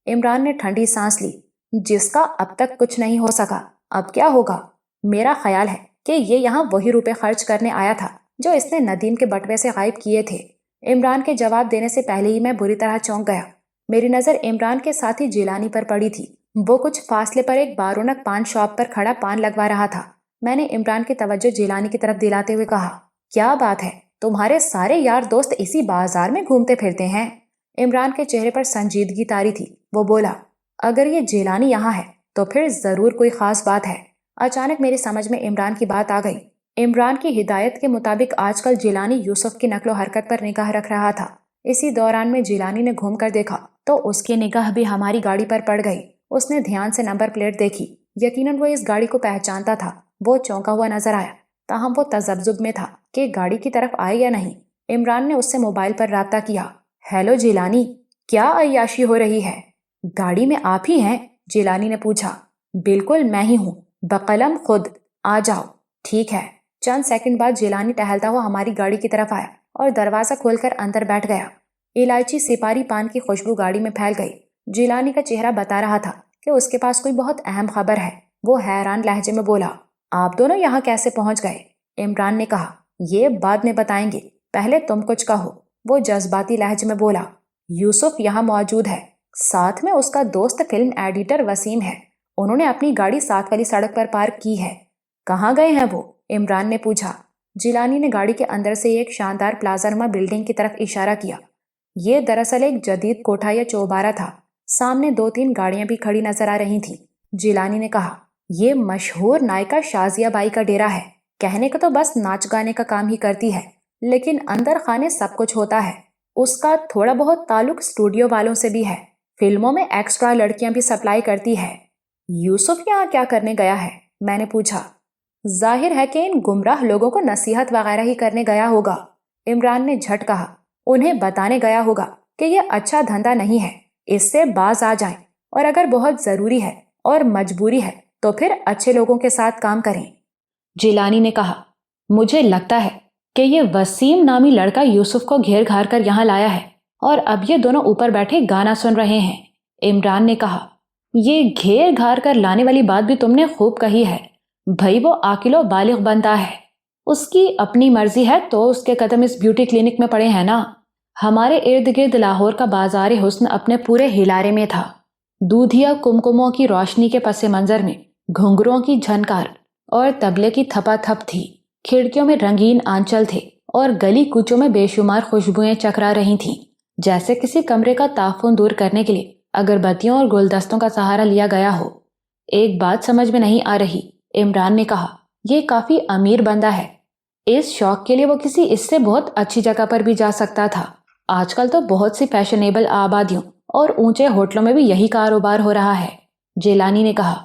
عمران نے ٹھنڈی سانس لی۔ جس کا اب تک کچھ نہیں ہو سکا، اب کیا ہوگا؟ میرا خیال ہے کہ یہ یہاں وہی روپے خرچ کرنے آیا تھا جو اس نے ندیم کے بٹوے سے غائب کیے تھے۔ عمران کے جواب دینے سے پہلے ہی میں بری طرح چونک گیا۔ میری نظر عمران کے ساتھی جیلانی پر پڑی تھی۔ وہ کچھ فاصلے پر ایک بارونق پان شاپ پر کھڑا پان لگوا رہا تھا۔ میں نے عمران کی توجہ جیلانی کی طرف دلاتے ہوئے کہا، کیا بات ہے، تمہارے سارے یار دوست اسی بازار میں گھومتے پھرتے ہیں؟ عمران کے چہرے پر سنجیدگی طاری تھی۔ وہ بولا، اگر یہ جیلانی یہاں ہے تو پھر ضرور کوئی خاص بات ہے۔ اچانک میری سمجھ میں عمران کی بات آ گئی۔ عمران کی ہدایت کے مطابق آج کل جیلانی یوسف کی نقل و حرکت پر نگاہ رکھ رہا تھا۔ اسی دوران میں جیلانی نے گھوم کر دیکھا تو اس کی نگاہ بھی ہماری گاڑی پر پڑ گئی۔ اس نے دھیان سے نمبر پلیٹ دیکھی یقیناً وہ اس گاڑی کو پہچانتا تھا۔ وہ چونکا ہوا نظر آیا، تاہم وہ تذبذب میں تھا کہ گاڑی کی طرف آئے یا نہیں۔ عمران نے اس سے موبائل پر رابطہ کیا۔ ہیلو جیلانی، کیا عیاشی ہو رہی ہے؟ گاڑی میں آپ ہی ہیں؟ جیلانی نے پوچھا۔ بالکل میں ہی ہوں، بقلم خود، آ جاؤ۔ ٹھیک ہے۔ چند سیکنڈ بعد جیلانی ٹہلتا ہوا ہماری گاڑی کی طرف آیا اور دروازہ کھول کر اندر بیٹھ گیا۔ الائچی سپاری پان کی خوشبو گاڑی میں پھیل گئی۔ جیلانی کا چہرہ بتا رہا تھا کہ اس کے پاس کوئی بہت اہم خبر ہے۔ وہ حیران لہجے میں بولا، آپ دونوں یہاں کیسے پہنچ گئے؟ عمران نے کہا، یہ بعد میں بتائیں گے، پہلے تم کچھ کہو۔ وہ جذباتی لہجے میں بولا، یوسف یہاں موجود ہے، ساتھ میں اس کا دوست فلم ایڈیٹر وسیم ہے۔ انہوں نے اپنی گاڑی ساتھ والی سڑک پر پارک کی ہے۔ کہاں گئے ہیں وہ؟ عمران نے پوچھا۔ جیلانی نے گاڑی کے اندر سے ایک شاندار پلازا نما بلڈنگ کی طرف اشارہ کیا۔ یہ دراصل ایک جدید کوٹھا یا چوبارہ تھا۔ سامنے 2-3 گاڑیاں بھی کھڑی نظر آ رہی تھیں۔ جیلانی نے کہا، یہ مشہور نائکا شازیہ بائی کا ڈیرا ہے۔ کہنے کو تو بس ناچ گانے کا کام ہی کرتی ہے، لیکن اندر خانے سب کچھ ہوتا ہے۔ اس کا تھوڑا بہت تعلق اسٹوڈیو والوں سے بھی ہے، فلموں میں ایکسٹرا لڑکیاں بھی سپلائی کرتی ہے۔ یوسف یہاں کیا کرنے گیا ہے؟ میں نے پوچھا۔ ظاہر ہے کہ ان گمراہ لوگوں کو نصیحت وغیرہ ہی کرنے گیا ہوگا، عمران نے جھٹ کہا۔ انہیں بتانے گیا ہوگا کہ یہ اچھا دھندا نہیں ہے، اس سے باز آ جائیں، اور اگر بہت ضروری ہے اور مجبوری ہے تو پھر اچھے لوگوں کے ساتھ کام کریں۔ جیلانی نے کہا، مجھے لگتا ہے کہ یہ وسیم نامی لڑکا یوسف کو گھیر گھار کر یہاں لایا ہے، اور اب یہ دونوں اوپر بیٹھے گانا سن رہے ہیں۔ عمران نے کہا، یہ گھیر گھار کر لانے والی بات بھی تم نے خوب کہی ہے۔ بھائی وہ عاقل و بالغ بنتا ہے، اس کی اپنی مرضی ہے تو اس کے قدم اس بیوٹی کلینک میں پڑے ہیں نا۔ ہمارے ارد گرد لاہور کا بازار حسن اپنے پورے ہلارے میں تھا۔ دودھیا کمکموں کی روشنی کے پس منظر میں گھنگروں کی جھنکار اور طبلے کی تھپا تھپ تھی۔ کھڑکیوں میں رنگین آنچل تھے اور گلی کوچوں میں بے شمار خوشبوئیں چکرا رہی تھیں، جیسے کسی کمرے کا تعفن دور کرنے کے لیے اگربتیوں اور گلدستوں کا سہارا لیا گیا ہو۔ ایک بات سمجھ میں نہیں آ رہی، عمران نے کہا، یہ کافی امیر بندہ ہے، اس شوق کے لیے وہ کسی اس سے بہت اچھی جگہ پر بھی جا سکتا تھا۔ آج کل تو بہت سی فیشنیبل آبادیوں اور اونچے ہوٹلوں میں بھی یہی کاروبار ہو رہا ہے۔ جیلانی نے کہا،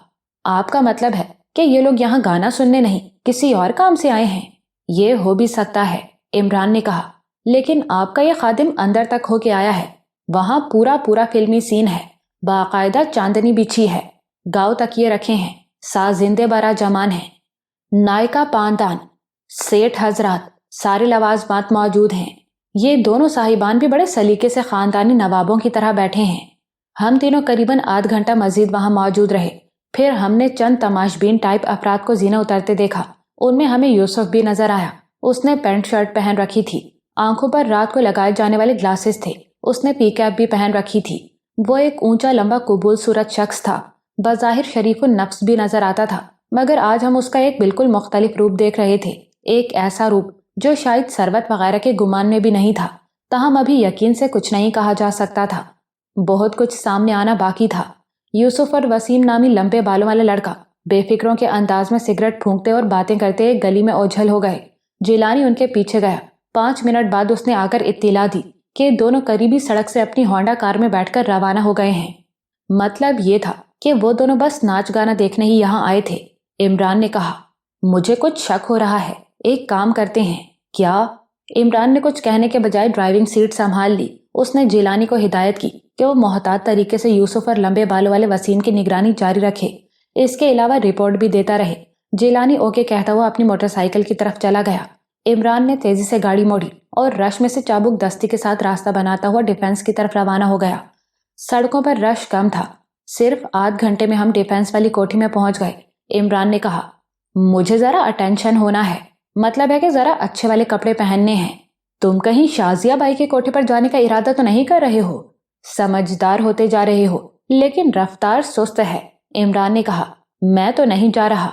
آپ کا مطلب ہے کہ یہ لوگ یہاں گانا سننے نہیں، کسی اور کام سے آئے ہیں؟ یہ ہو بھی سکتا ہے، عمران نے کہا، لیکن آپ کا یہ خادم اندر تک ہو کے آیا ہے۔ وہاں پورا فلمی سین ہے، باقاعدہ چاندنی بچھی ہے، گاؤ تکیے رکھے ہیں، ساز زندے برا جمان ہے، نائکا پاندان، سیٹھ حضرات، سارے لوازمات موجود ہیں۔ یہ دونوں صاحبان بھی بڑے سلیقے سے خاندانی نوابوں کی طرح بیٹھے ہیں۔ ہم تینوں قریباً آدھ گھنٹہ مزید وہاں موجود رہے، پھر ہم نے چند تماشبین ٹائپ افراد کو زینہ اترتے دیکھا۔ ان میں ہمیں یوسف بھی نظر آیا۔ اس نے پینٹ شرٹ پہن رکھی تھی، آنکھوں پر رات کو لگائے جانے والے گلاسز تھے، اس نے پی کیپ بھی پہن رکھی تھی۔ وہ ایک اونچا لمبا قبول صورت شخص تھا، بظاہر شریف النفس بھی نظر آتا تھا، مگر آج ہم اس کا ایک بالکل مختلف روپ دیکھ رہے تھے، ایک ایسا روپ جو شاید ثروت وغیرہ کے گمان میں بھی نہیں تھا، تاہم ابھی یقین سے کچھ نہیں کہا جا سکتا تھا۔ بہت کچھ سامنے آنا باقی تھا۔ یوسف اور وسیم نامی لمبے بالوں والا لڑکا بے فکروں کے انداز میں سگریٹ پھونکتے اور باتیں کرتے ایک گلی میں اوجھل ہو گئے۔ جیلانی ان کے پیچھے گیا۔ 5 منٹ بعد اس نے آ کر اطلاع دی کہ دونوں قریبی سڑک سے اپنی ہونڈا کار میں بیٹھ کر روانہ ہو گئے ہیں۔ مطلب یہ تھا کہ وہ دونوں بس ناچ گانا دیکھنے ہی یہاں آئے تھے۔ عمران نے کہا، مجھے کچھ شک ہو رہا ہے، ایک کام کرتے ہیں۔ کیا؟ عمران نے کچھ کہنے کے بجائے ڈرائیونگ سیٹ سنبھال لی۔ اس نے جیلانی کو ہدایت کی کہ وہ محتاط طریقے سے یوسف اور لمبے بالوں والے وسیم کی نگرانی جاری رکھے، اس کے علاوہ رپورٹ بھی دیتا رہے۔ جیلانی اوکے کہتا ہوا اپنی موٹر سائیکل کی طرف چلا گیا۔ عمران نے تیزی سے گاڑی موڑی اور رش میں سے چابک دستی کے ساتھ راستہ بناتا ہوا ڈیفینس کی طرف روانہ ہو گیا۔ سڑکوں پر رش کم تھا، صرف آدھ گھنٹے میں ہم ڈیفینس والی کوٹھی میں پہنچ گئے۔ عمران نے کہا، مجھے ذرا اٹینشن ہونا ہے، مطلب ہے کہ ذرا اچھے والے کپڑے پہننے ہیں۔ تم کہیں شازیہ بائی کے کوٹھے پر جانے کا ارادہ تو نہیں کر رہے ہو؟ سمجھدار ہوتے جا رہے ہو لیکن رفتار سست ہے، عمران نے کہا۔ میں تو نہیں جا رہا۔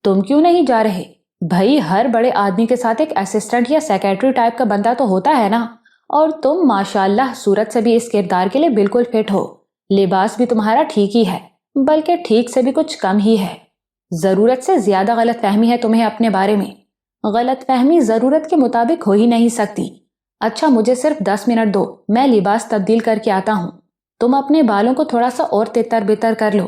تم کیوں نہیں جا رہے؟ بھائی ہر بڑے آدمی کے ساتھ ایک اسسٹنٹ یا سیکرٹری ٹائپ کا بندہ تو ہوتا ہے نا، اور تم ماشاءاللہ صورت سے بھی اس کردار کے لیے بالکل فٹ ہو، لباس بھی تمہارا ٹھیک ہی ہے، بلکہ ٹھیک سے بھی کچھ کم ہی ہے۔ ضرورت سے زیادہ غلط فہمی ہے تمہیں اپنے بارے میں۔ غلط فہمی ضرورت کے مطابق ہو ہی نہیں سکتی۔ اچھا مجھے صرف 10 منٹ دو، میں لباس تبدیل کر کے آتا ہوں۔ تم اپنے بالوں کو تھوڑا سا اور تتر بتر کر لو،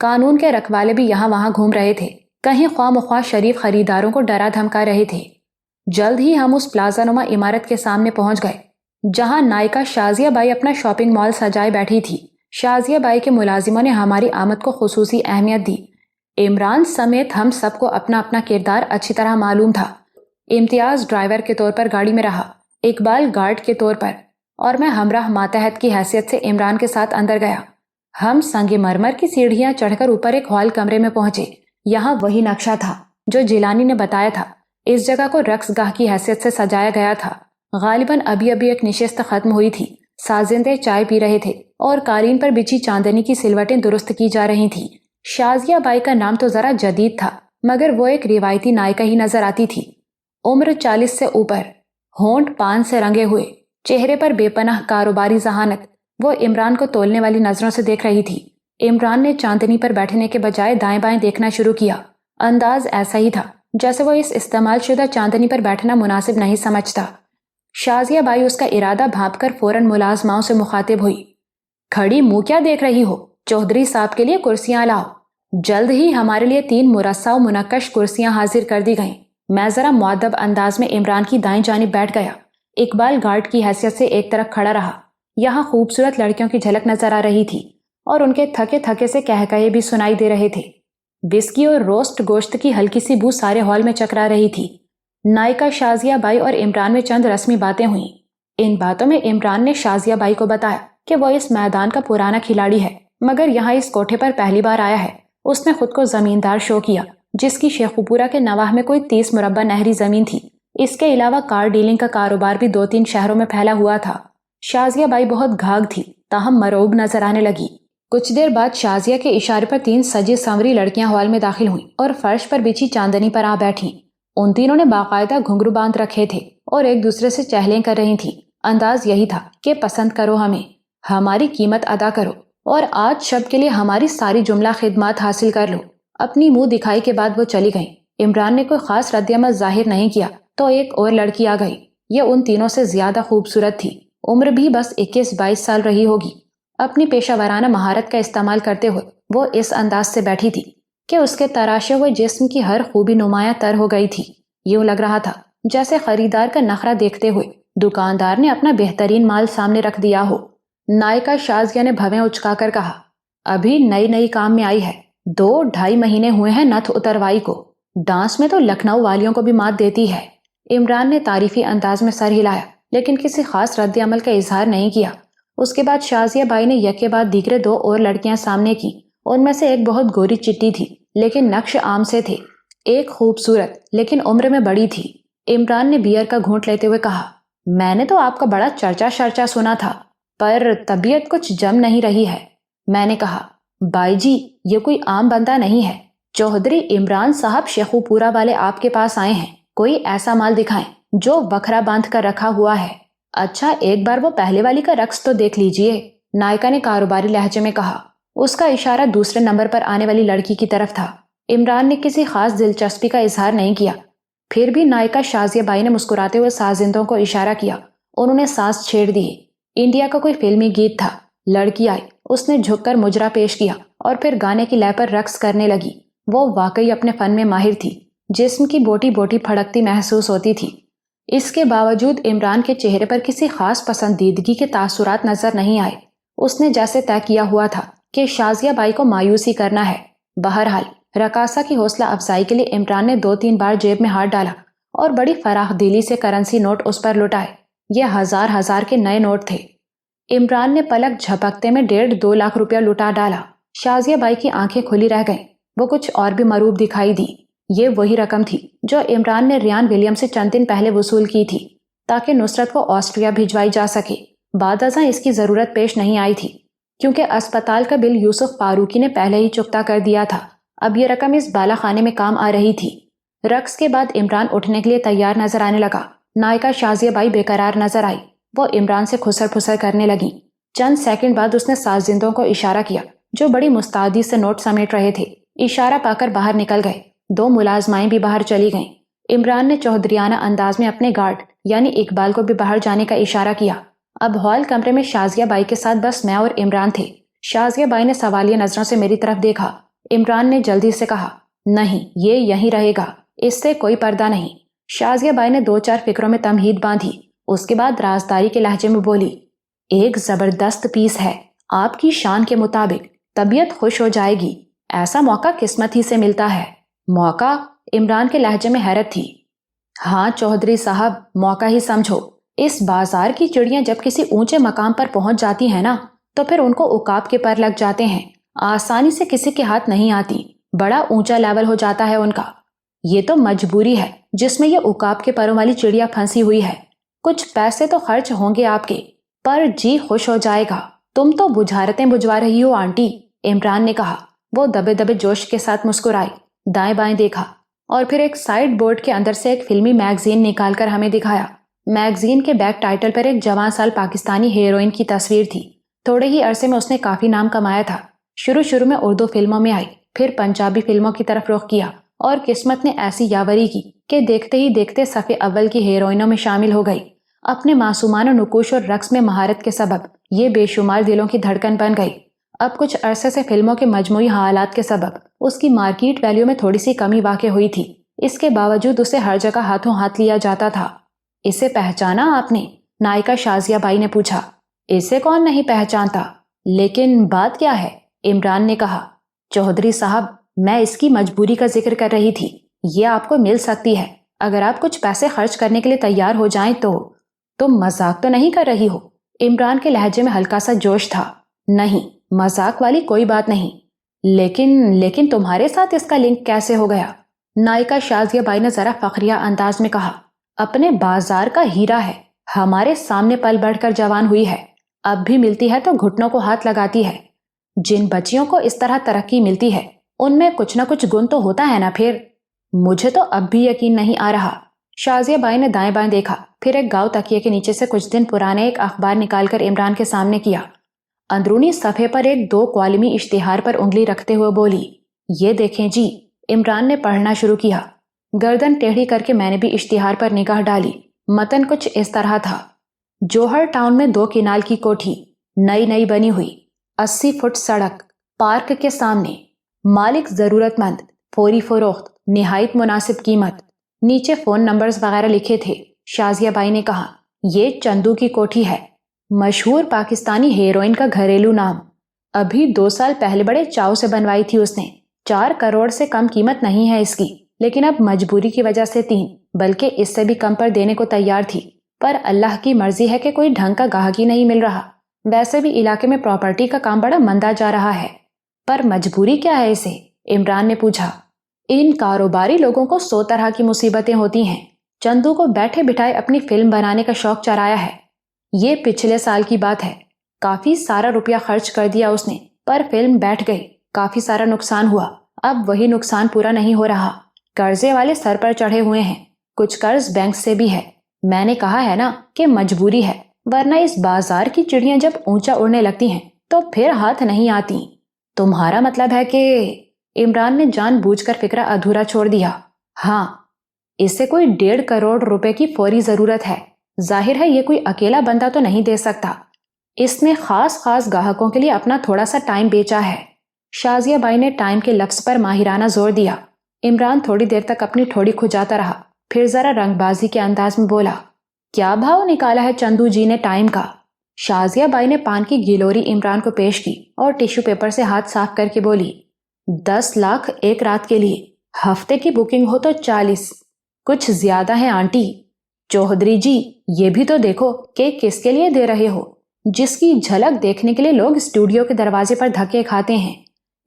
قانون کے رکھوالے بھی یہاں وہاں گھوم رہے تھے، کہیں خواہ مخواہ شریف خریداروں کو ڈرا دھمکا رہے تھے۔ جلد ہی ہم اس پلازا نما عمارت کے سامنے پہنچ گئے جہاں نائکا شازیہ بائی اپنا شاپنگ مال سجائے بیٹھی تھی۔ شازیہ بائی کے ملازموں نے ہماری آمد کو خصوصی اہمیت دی۔ عمران سمیت ہم سب کو اپنا اپنا کردار اچھی طرح معلوم تھا۔ امتیاز ڈرائیور کے طور پر گاڑی میں رہا، اقبال گارڈ کے طور پر، اور میں ہمراہ ماتحت کی حیثیت سے عمران کے ساتھ اندر گیا۔ ہم سنگ مرمر کی سیڑھیاں چڑھ کر اوپر ایک ہال کمرے میں پہنچے۔ یہاں وہی نقشہ تھا جو جیلانی نے بتایا تھا۔ اس جگہ کو رقص گاہ کی حیثیت سے سجایا گیا تھا۔ غالباً ابھی ایک نشست ختم ہوئی تھی۔ سازندے چائے پی رہے تھے اور قالین پر بچھی چاندنی کی سلوٹیں درست کی جا رہی تھیں۔ شازیہ بائی کا نام تو ذرا جدید تھا، مگر وہ ایک روایتی نائکا ہی نظر آتی تھی۔ عمر 40 سے اوپر، ہونٹ پان سے رنگے ہوئے، چہرے پر بے پناہ کاروباری ذہانت۔ وہ عمران کو تولنے والی نظروں سے دیکھ رہی تھی۔ عمران نے چاندنی پر بیٹھنے کے بجائے دائیں بائیں دیکھنا شروع کیا۔ انداز ایسا ہی تھا جیسے وہ اس استعمال شدہ چاندنی پر بیٹھنا مناسب نہیں سمجھتا۔ شازیہ بائی اس کا ارادہ بھانپ کر فوراً ملازماؤں سے مخاطب ہوئی۔ کھڑی منہ کیا دیکھ رہی ہو؟ چودھری صاحب کے لیے کرسیاں لاؤ۔ جلد ہی ہمارے لیے 3 مرصع و منقش کرسیاں حاضر کر دی گئیں۔ میں ذرا مؤدب انداز میں عمران کی دائیں جانب بیٹھ گیا۔ اقبال گارڈ کی حیثیت سے ایک طرف کھڑا رہا۔ یہاں خوبصورت لڑکیوں کی جھلک نظر آ رہی تھی اور ان کے تھکے تھکے سے کہکہے بھی سنائی دے رہے تھے۔ وسکی اور روسٹ گوشت کی ہلکی سی بو سارے ہال میں چکرا رہی تھی۔ نائکا شازیہ بائی اور عمران میں چند رسمی باتیں ہوئیں۔ ان باتوں میں عمران نے شازیہ بائی کو بتایا کہ وہ اس میدان کا پرانا کھلاڑی ہے، مگر یہاں اس کوٹھے پر پہلی بار آیا ہے۔ اس نے خود کو زمیندار شو کیا، جس کی شیخوپورہ کے نواح میں کوئی 30 مربع نہری زمین تھی۔ اس کے علاوہ کار ڈیلنگ کا کاروبار بھی 2-3 شہروں میں پھیلا ہوا تھا۔ شازیہ بائی بہت گھاگ تھی، تاہم مرعوب نظر آنے لگی۔ کچھ دیر بعد شازیہ کے اشارے پر 3 سجی سنوری لڑکیاں ہال میں داخل ہوئیں اور فرش پر بچھی چاندنی پر آ بیٹھیں۔ ان تینوں نے باقاعدہ گھنگرو باندھ رکھے تھے اور ایک دوسرے سے چہلیں کر رہی تھیں۔ انداز یہی تھا کہ پسند کرو ہمیں، ہماری قیمت ادا کرو اور آج شب کے لیے ہماری ساری جملہ خدمات حاصل کر لو۔ اپنی منہ دکھائی کے بعد وہ چلی گئیں۔ عمران نے کوئی خاص رد عمل ظاہر نہیں کیا تو ایک اور لڑکی آ گئی۔ یہ ان تینوں سے زیادہ خوبصورت تھی، عمر بھی بس 21-22 سال رہی ہوگی۔ اپنی پیشہ ورانہ مہارت کا استعمال کرتے ہوئے وہ اس انداز سے بیٹھی تھی کہ اس کے تراشے ہوئے جسم کی ہر خوبی نمایاں تر ہو گئی تھی۔ یوں لگ رہا تھا جیسے خریدار کا نخرہ دیکھتے ہوئے دکاندار نے اپنا بہترین مال سامنے رکھ دیا ہو۔ نائکا شازیہ نے بھویں اچکا کر کہا، ابھی نئی کام میں آئی ہے، 2-2.5 مہینے ہوئے ہیں نتھ اتروائی کو، ڈانس میں تو لکھنؤ والیوں کو بھی مات دیتی ہے۔ عمران نے تعریفی انداز میں سر ہلایا لیکن کسی خاص رد عمل کا اظہار نہیں کیا۔ اس کے بعد شازیہ بائی نے یکے بعد دیگرے 2 اور لڑکیاں سامنے کی۔ ان میں سے ایک بہت گوری چٹی تھی لیکن نقش عام سے تھے، ایک خوبصورت لیکن عمر میں بڑی تھی۔ عمران نے بیئر کا گھونٹ لیتے ہوئے کہا، میں نے تو آپ کا بڑا چرچا سنا تھا، پر طبیعت کچھ جم نہیں رہی ہے۔ میں نے کہا، بائی جی یہ کوئی عام بندہ نہیں ہے، چودھری عمران صاحب شیخوپورہ والے آپ کے پاس آئے ہیں، کوئی ایسا مال دکھائیں جو وکھرا باندھ کر رکھا ہوا ہے۔ اچھا ایک بار وہ پہلے والی کا رقص تو دیکھ لیجئے، نائکا نے کاروباری لہجے میں کہا۔ اس کا اشارہ دوسرے نمبر پر آنے والی لڑکی کی طرف تھا۔ عمران نے کسی خاص دلچسپی کا اظہار نہیں کیا۔ پھر بھی نائکا شازیہ بائی نے مسکراتے ہوئے سازندوں کو اشارہ کیا۔ انہوں نے ساز چھیڑ دیے۔ انڈیا کا کوئی فلمی گیت تھا۔ لڑکی آئی، اس نے جھک کر مجرا پیش کیا اور پھر گانے کی لے پر رقص کرنے لگی۔ وہ واقعی اپنے فن میں ماہر تھی، جسم کی بوٹی بوٹی پھڑکتی محسوس ہوتی تھی۔ اس کے باوجود عمران کے چہرے پر کسی خاص پسندیدگی کے تاثرات نظر نہیں آئے۔ اس نے جیسے طے کیا ہوا تھا کہ شازیہ بائی کو مایوسی کرنا ہے۔ بہرحال رقاصہ کی حوصلہ افزائی کے لیے عمران نے 2-3 بار جیب میں ہاتھ ڈالا اور بڑی فراخ دلی سے کرنسی نوٹ اس پر لٹائے۔ یہ ہزار کے نئے نوٹ تھے۔ عمران نے پلک جھپکتے میں 1.5-2 لاکھ روپیہ لٹا ڈالا۔ شازیہ بائی کی آنکھیں کھلی رہ گئیں، وہ کچھ اور بھی مروب دکھائی دی۔ یہ وہی رقم تھی جو عمران نے ریان ولیم سے چند دن پہلے وصول کی تھی تاکہ نصرت کو آسٹریا بھجوائی جا سکے۔ بعد ازاں اس کی ضرورت پیش نہیں آئی تھی کیونکہ اسپتال کا بل یوسف فاروقی نے پہلے ہی چکتا کر دیا تھا۔ اب یہ رقم اس بالا خانے میں کام آ رہی تھی۔ رقص کے بعد عمران اٹھنے کے لیے تیار نظر آنے لگا۔ نائکا شازیہ بائی بے قرار نظر آئی۔ وہ عمران سے خسر پھسر کرنے لگی۔ چند سیکنڈ بعد اس نے سازندوں کو اشارہ کیا جو بڑی مستعدی سے نوٹ سمیٹ رہے تھے۔ اشارہ پا کر باہر نکل گئے۔ 2 ملازمائیں بھی باہر چلی گئیں۔ عمران نے چوہدریانہ انداز میں اپنے گارڈ یعنی اقبال کو بھی باہر جانے کا اشارہ کیا۔ اب ہال کمرے میں شازیہ بائی کے ساتھ بس میں اور عمران تھے۔ شازیہ بائی نے سوالیہ نظروں سے میری طرف دیکھا عمران نے جلدی سے کہا، نہیں، یہ یہیں رہے گا، اس سے کوئی پردہ نہیں۔ شازیہ بائی نے 2-4 فکروں میں تمہید باندھی، اس کے بعد رازداری کے لہجے میں بولی، ایک زبردست پیس ہے، آپ کی شان کے مطابق، طبیعت خوش ہو جائے گی، ایسا موقع قسمت ہی سے ملتا ہے۔ موقع؟ عمران کے لہجے میں حیرت تھی۔ ہاں چودھری صاحب، موقع ہی سمجھو۔ اس بازار کی چڑیاں جب کسی اونچے مقام پر پہنچ جاتی ہیں نا، تو پھر ان کو عقاب کے پر لگ جاتے ہیں، آسانی سے کسی کے ہاتھ نہیں آتی، بڑا اونچا لیول ہو جاتا ہے ان کا۔ یہ تو مجبوری ہے جس میں یہ عقاب کے پروں والی چڑیا پھنسی ہوئی ہے۔ کچھ پیسے تو خرچ ہوں گے آپ کے، پر جی خوش ہو جائے گا۔ تم تو بجھارتیں بجھوا رہی ہو آنٹی، عمران نے کہا۔ وہ دبے دبے جوش کے ساتھ مسکرائی، دائیں بائیں دیکھا اور پھر ایک سائڈ بورڈ کے اندر سے ایک فلمی میگزین نکال کر ہمیں دکھایا۔ میگزین کے بیک ٹائٹل پر ایک جوان سال پاکستانی ہیروئن کی تصویر تھی۔ تھوڑے ہی عرصے میں اس نے کافی نام کمایا تھا۔ شروع میں اردو فلموں میں آئی، پھر پنجابی فلموں کی طرف رخ کیا اور قسمت نے ایسی یاوری کی کہ دیکھتے ہی دیکھتے صف اول کی ہیروئنوں میں شامل ہو گئی۔ اپنے معصومانہ نقوش اور رقص میں مہارت کے سبب یہ بے شمار دلوں کی دھڑکن بن گئی۔ اب کچھ عرصے سے فلموں کے مجموعی حالات کے سبب اس کی مارکیٹ ویلیو میں تھوڑی سی کمی واقع ہوئی تھی، اس کے باوجود اسے ہر جگہ ہاتھوں ہاتھ لیا جاتا تھا۔ اسے پہچانا آپ نے؟ نائکا شازیہ بائی نے پوچھا۔ اسے کون نہیں پہچانتا، لیکن بات کیا ہے؟ عمران نے کہا۔ چودھری صاحب، میں اس کی مجبوری کا ذکر کر رہی تھی، یہ آپ کو مل سکتی ہے اگر آپ کچھ پیسے خرچ کرنے کے لیے تیار ہو جائیں تو۔ تم مذاق تو نہیں کر رہی ہو؟ عمران کے لہجے میں ہلکا سا جوش تھا۔ نہیں، مذاق والی کوئی بات نہیں، لیکن تمہارے ساتھ اس کا لنک کیسے ہو گیا؟ نائکا شازیہ بائی نے ذرا فخریہ انداز میں کہا۔ اپنے بازار کا ہیرا ہے، ہمارے سامنے پل بڑھ کر جوان ہوئی ہے، اب بھی ملتی ہے تو گھٹنوں کو ہاتھ لگاتی ہے۔ جن بچیوں کو اس طرح ترقی ملتی ہے ان میں کچھ نہ کچھ گن تو ہوتا ہے نا پھر۔ مجھے تو اب بھی یقین نہیں آ رہا۔ شازیہ بائی نے دائیں بائیں دیکھا، پھر ایک گاؤں تکیے کے نیچے سے کچھ دن پرانے ایک اخبار نکال کر عمران کے سامنے کیا۔ اندرونی صفحے پر ایک 2 کالمی اشتہار پر انگلی رکھتے ہوئے بولی، یہ دیکھیں جی۔ عمران نے پڑھنا شروع کیا۔ گردن ٹیڑھی کر کے میں نے بھی اشتہار پر نگاہ ڈالی۔ متن کچھ اس طرح تھا، جوہر ٹاؤن میں 2 کنال کی کوٹھی، نئی بنی ہوئی، 80 فٹ سڑک، پارک کے سامنے، مالک ضرورت مند، فوری فروخت، نہایت مناسب قیمت۔ نیچے فون نمبرز وغیرہ لکھے تھے۔ شازیہ بائی نے کہا، یہ چندو کی کوٹھی ہے، مشہور پاکستانی ہیروئن کا گھریلو نام۔ ابھی 2 سال پہلے بڑے چاؤ سے بنوائی تھی اس نے، 4 کروڑ سے کم قیمت نہیں ہے اس کی، لیکن اب مجبوری کی وجہ سے 3 بلکہ اس سے بھی کم پر دینے کو تیار تھی، پر اللہ کی مرضی ہے کہ کوئی ڈھنگ کا گاہک ہی نہیں مل رہا۔ ویسے بھی علاقے میں پراپرٹی کا کام بڑا مندا جا رہا ہے۔ پر مجبوری کیا ہے اسے؟ عمران نے پوچھا۔ ان کاروباری لوگوں کو 100 طرح کی مصیبتیں ہوتی ہیں۔ چندو کو بیٹھے بٹھائے اپنی فلم بنانے کا شوق چرایا ہے۔ یہ پچھلے سال کی بات ہے، کافی سارا روپیہ خرچ کر دیا اس نے، پر فلم بیٹھ گئی، کافی سارا نقصان ہوا۔ اب وہی نقصان پورا نہیں ہو رہا، قرضے والے سر پر چڑھے ہوئے ہیں، کچھ قرض بینک سے بھی ہے۔ میں نے کہا ہے نا کہ مجبوری ہے، ورنہ اس بازار کی چڑیاں جب اونچا اڑنے لگتی ہیں تو پھر ہاتھ نہیں آتی۔ تمہارا مطلب ہے کہ… عمران نے جان بوجھ کر فکرہ ادھورا چھوڑ دیا۔ ہاں، اسے کوئی 1.5 کروڑ روپے کی فوری ضرورت ہے۔ ظاہر ہے یہ کوئی اکیلا بندہ تو نہیں دے سکتا، اس نے خاص گاہکوں کے لیے اپنا تھوڑا سا ٹائم بیچا ہے۔ شازیہ بائی نے ٹائم کے لفظ پر ماہرانہ زور دیا۔ عمران تھوڑی دیر تک اپنی ٹھوڑی کھجاتا رہا، پھر ذرا رنگ بازی کے انداز میں بولا، کیا بھاؤ نکالا ہے چندو جی نے ٹائم کا؟ شازیہ بائی نے پان کی گلوری عمران کو پیش کی اور ٹیشو پیپر سے ہاتھ صاف کر کے بولی، 10 لاکھ ایک رات کے لیے، ہفتے کی بکنگ ہو تو 40، کچھ زیادہ ہے آنٹی۔ چودھری جی، یہ بھی تو دیکھو کہ کس کے لیے دے رہے ہو، جس کی جھلک دیکھنے کے لیے لوگ اسٹوڈیو کے دروازے پر دھکے کھاتے ہیں۔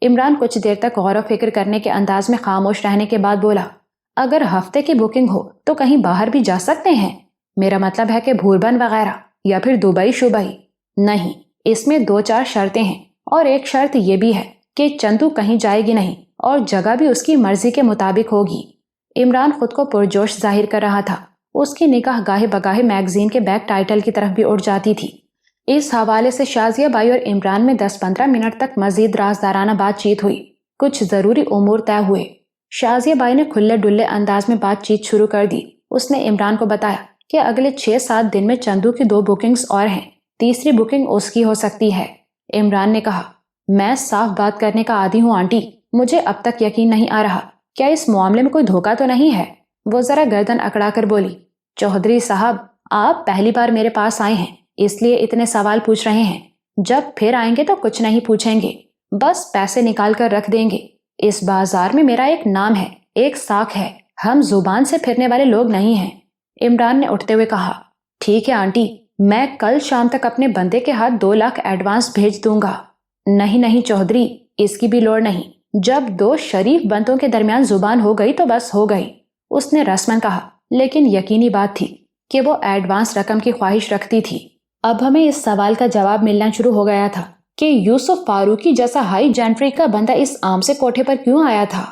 عمران کچھ دیر تک غور و فکر کرنے کے انداز میں خاموش رہنے کے بعد بولا، اگر ہفتے کی بکنگ ہو تو کہیں باہر بھی جا سکتے ہیں، میرا مطلب ہے کہ بھوربن وغیرہ یا پھر دبئی شبئی۔ نہیں، اس میں 2-4 شرطیں ہیں، اور ایک شرط یہ بھی ہے کہ چندو کہیں جائے گی نہیں اور جگہ بھی اس کی مرضی کے مطابق ہوگی۔ عمران خود کو پرجوش ظاہر کر رہا تھا، اس کی نگاہ گاہے بگاہے میگزین کے بیک ٹائٹل کی طرف بھی اٹھ جاتی تھی۔ اس حوالے سے شازیہ بائی اور عمران میں 10-15 منٹ تک مزید رازدارانہ بات چیت ہوئی، کچھ ضروری امور طے ہوئے۔ شازیہ بائی نے کھلے ڈلے انداز میں بات چیت شروع کر دی۔ اس نے عمران کو بتایا کہ اگلے 6-7 دن میں چندو کی 2 بکنگز اور ہیں، تیسری بکنگ اس کی ہو سکتی ہے۔ عمران نے کہا، میں صاف بات کرنے کا عادی ہوں آنٹی، مجھے اب تک یقین نہیں آ رہا، کیا اس معاملے میں کوئی دھوکہ تو نہیں ہے؟ وہ ذرا گردن اکڑا کر بولی۔ چودھری صاحب، آپ پہلی بار میرے پاس آئے ہیں، اس لیے اتنے سوال پوچھ رہے ہیں۔ جب پھر آئیں گے تو کچھ نہیں پوچھیں گے، بس پیسے نکال کر رکھ دیں گے۔ اس بازار میں میرا ایک نام ہے، ایک ساکھ ہے، ہم زبان سے پھرنے والے لوگ نہیں ہیں۔ عمران نے اٹھتے ہوئے کہا، ٹھیک ہے آنٹی، میں کل شام تک اپنے بندے کے ہاتھ 2 لاکھ ایڈوانس بھیج دوں گا۔ نہیں چودھری، اس کی بھی لوڑ نہیں، جب 2 شریف بندوں کے درمیان زبان ہو گئی تو بس ہو گئی، اس نے رسمن کہا، لیکن یقینی بات تھی کہ وہ ایڈوانس رقم کی خواہش رکھتی تھی۔ اب ہمیں اس سوال کا جواب ملنا شروع ہو گیا تھا کہ یوسف فاروقی جیسا ہائی جینٹری کا بندہ اس عام سے کوٹھے پر کیوں آیا تھا؟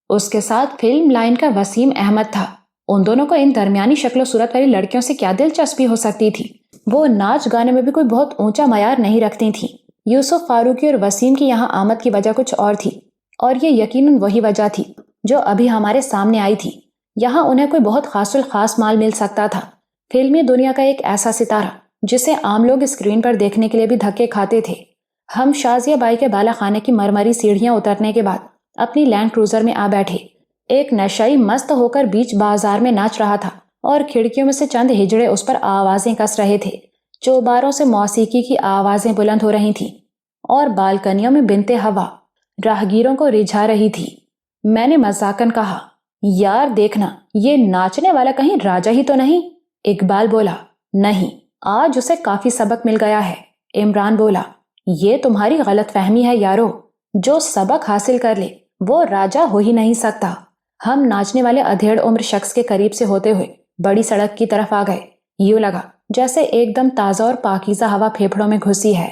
اس کے ساتھ فلم لائن کا وسیم احمد تھا۔ ان دونوں کو ان درمیانی شکل و صورت والی لڑکیوں سے کیا دلچسپی ہو سکتی تھی؟ وہ ناچ گانے میں بھی کوئی بہت اونچا معیار نہیں رکھتی تھیں۔ یوسف فاروقی اور وسیم کی یہاں آمد کی وجہ کچھ اور تھی، اور یہ یقیناً وہی وجہ تھی جو ابھی ہمارے سامنے آئی تھی۔ یہاں انہیں کوئی بہت خاص الخاص مال مل سکتا تھا، فلمی دنیا کا ایک ایسا ستارہ جسے عام لوگ اسکرین پر دیکھنے کے لیے بھی دھکے کھاتے تھے۔ ہم شازیہ بائی کے بالا خانے کی مرمری سیڑھیاں اترنے کے بعد اپنی لینڈ کروزر میں آ بیٹھے۔ ایک نشئی مست ہو کر بیچ بازار میں ناچ رہا تھا، اور کھڑکیوں میں سے چند ہجڑے اس پر آوازیں کس رہے تھے۔ چوباروں سے موسیقی کی آوازیں بلند ہو رہی تھیں، اور بالکنیوں میں بنتے ہوا راہگیروں کو رجھا رہی تھی۔ میں نے مذاقن کہا، یار دیکھنا، یہ ناچنے والا کہیں راجا ہی تو نہیں؟ اقبال بولا، نہیں، آج اسے کافی سبق مل گیا ہے۔ عمران بولا، یہ تمہاری غلط فہمی ہے یارو، جو سبق حاصل کر لے وہ راجا ہو ہی نہیں سکتا۔ ہم ناچنے والے ادھیڑ عمر شخص کے قریب سے ہوتے ہوئے بڑی سڑک کی طرف آ گئے۔ یوں لگا جیسے ایک دم تازہ اور پاکیزہ ہوا پھیپھڑوں میں گھسی ہے۔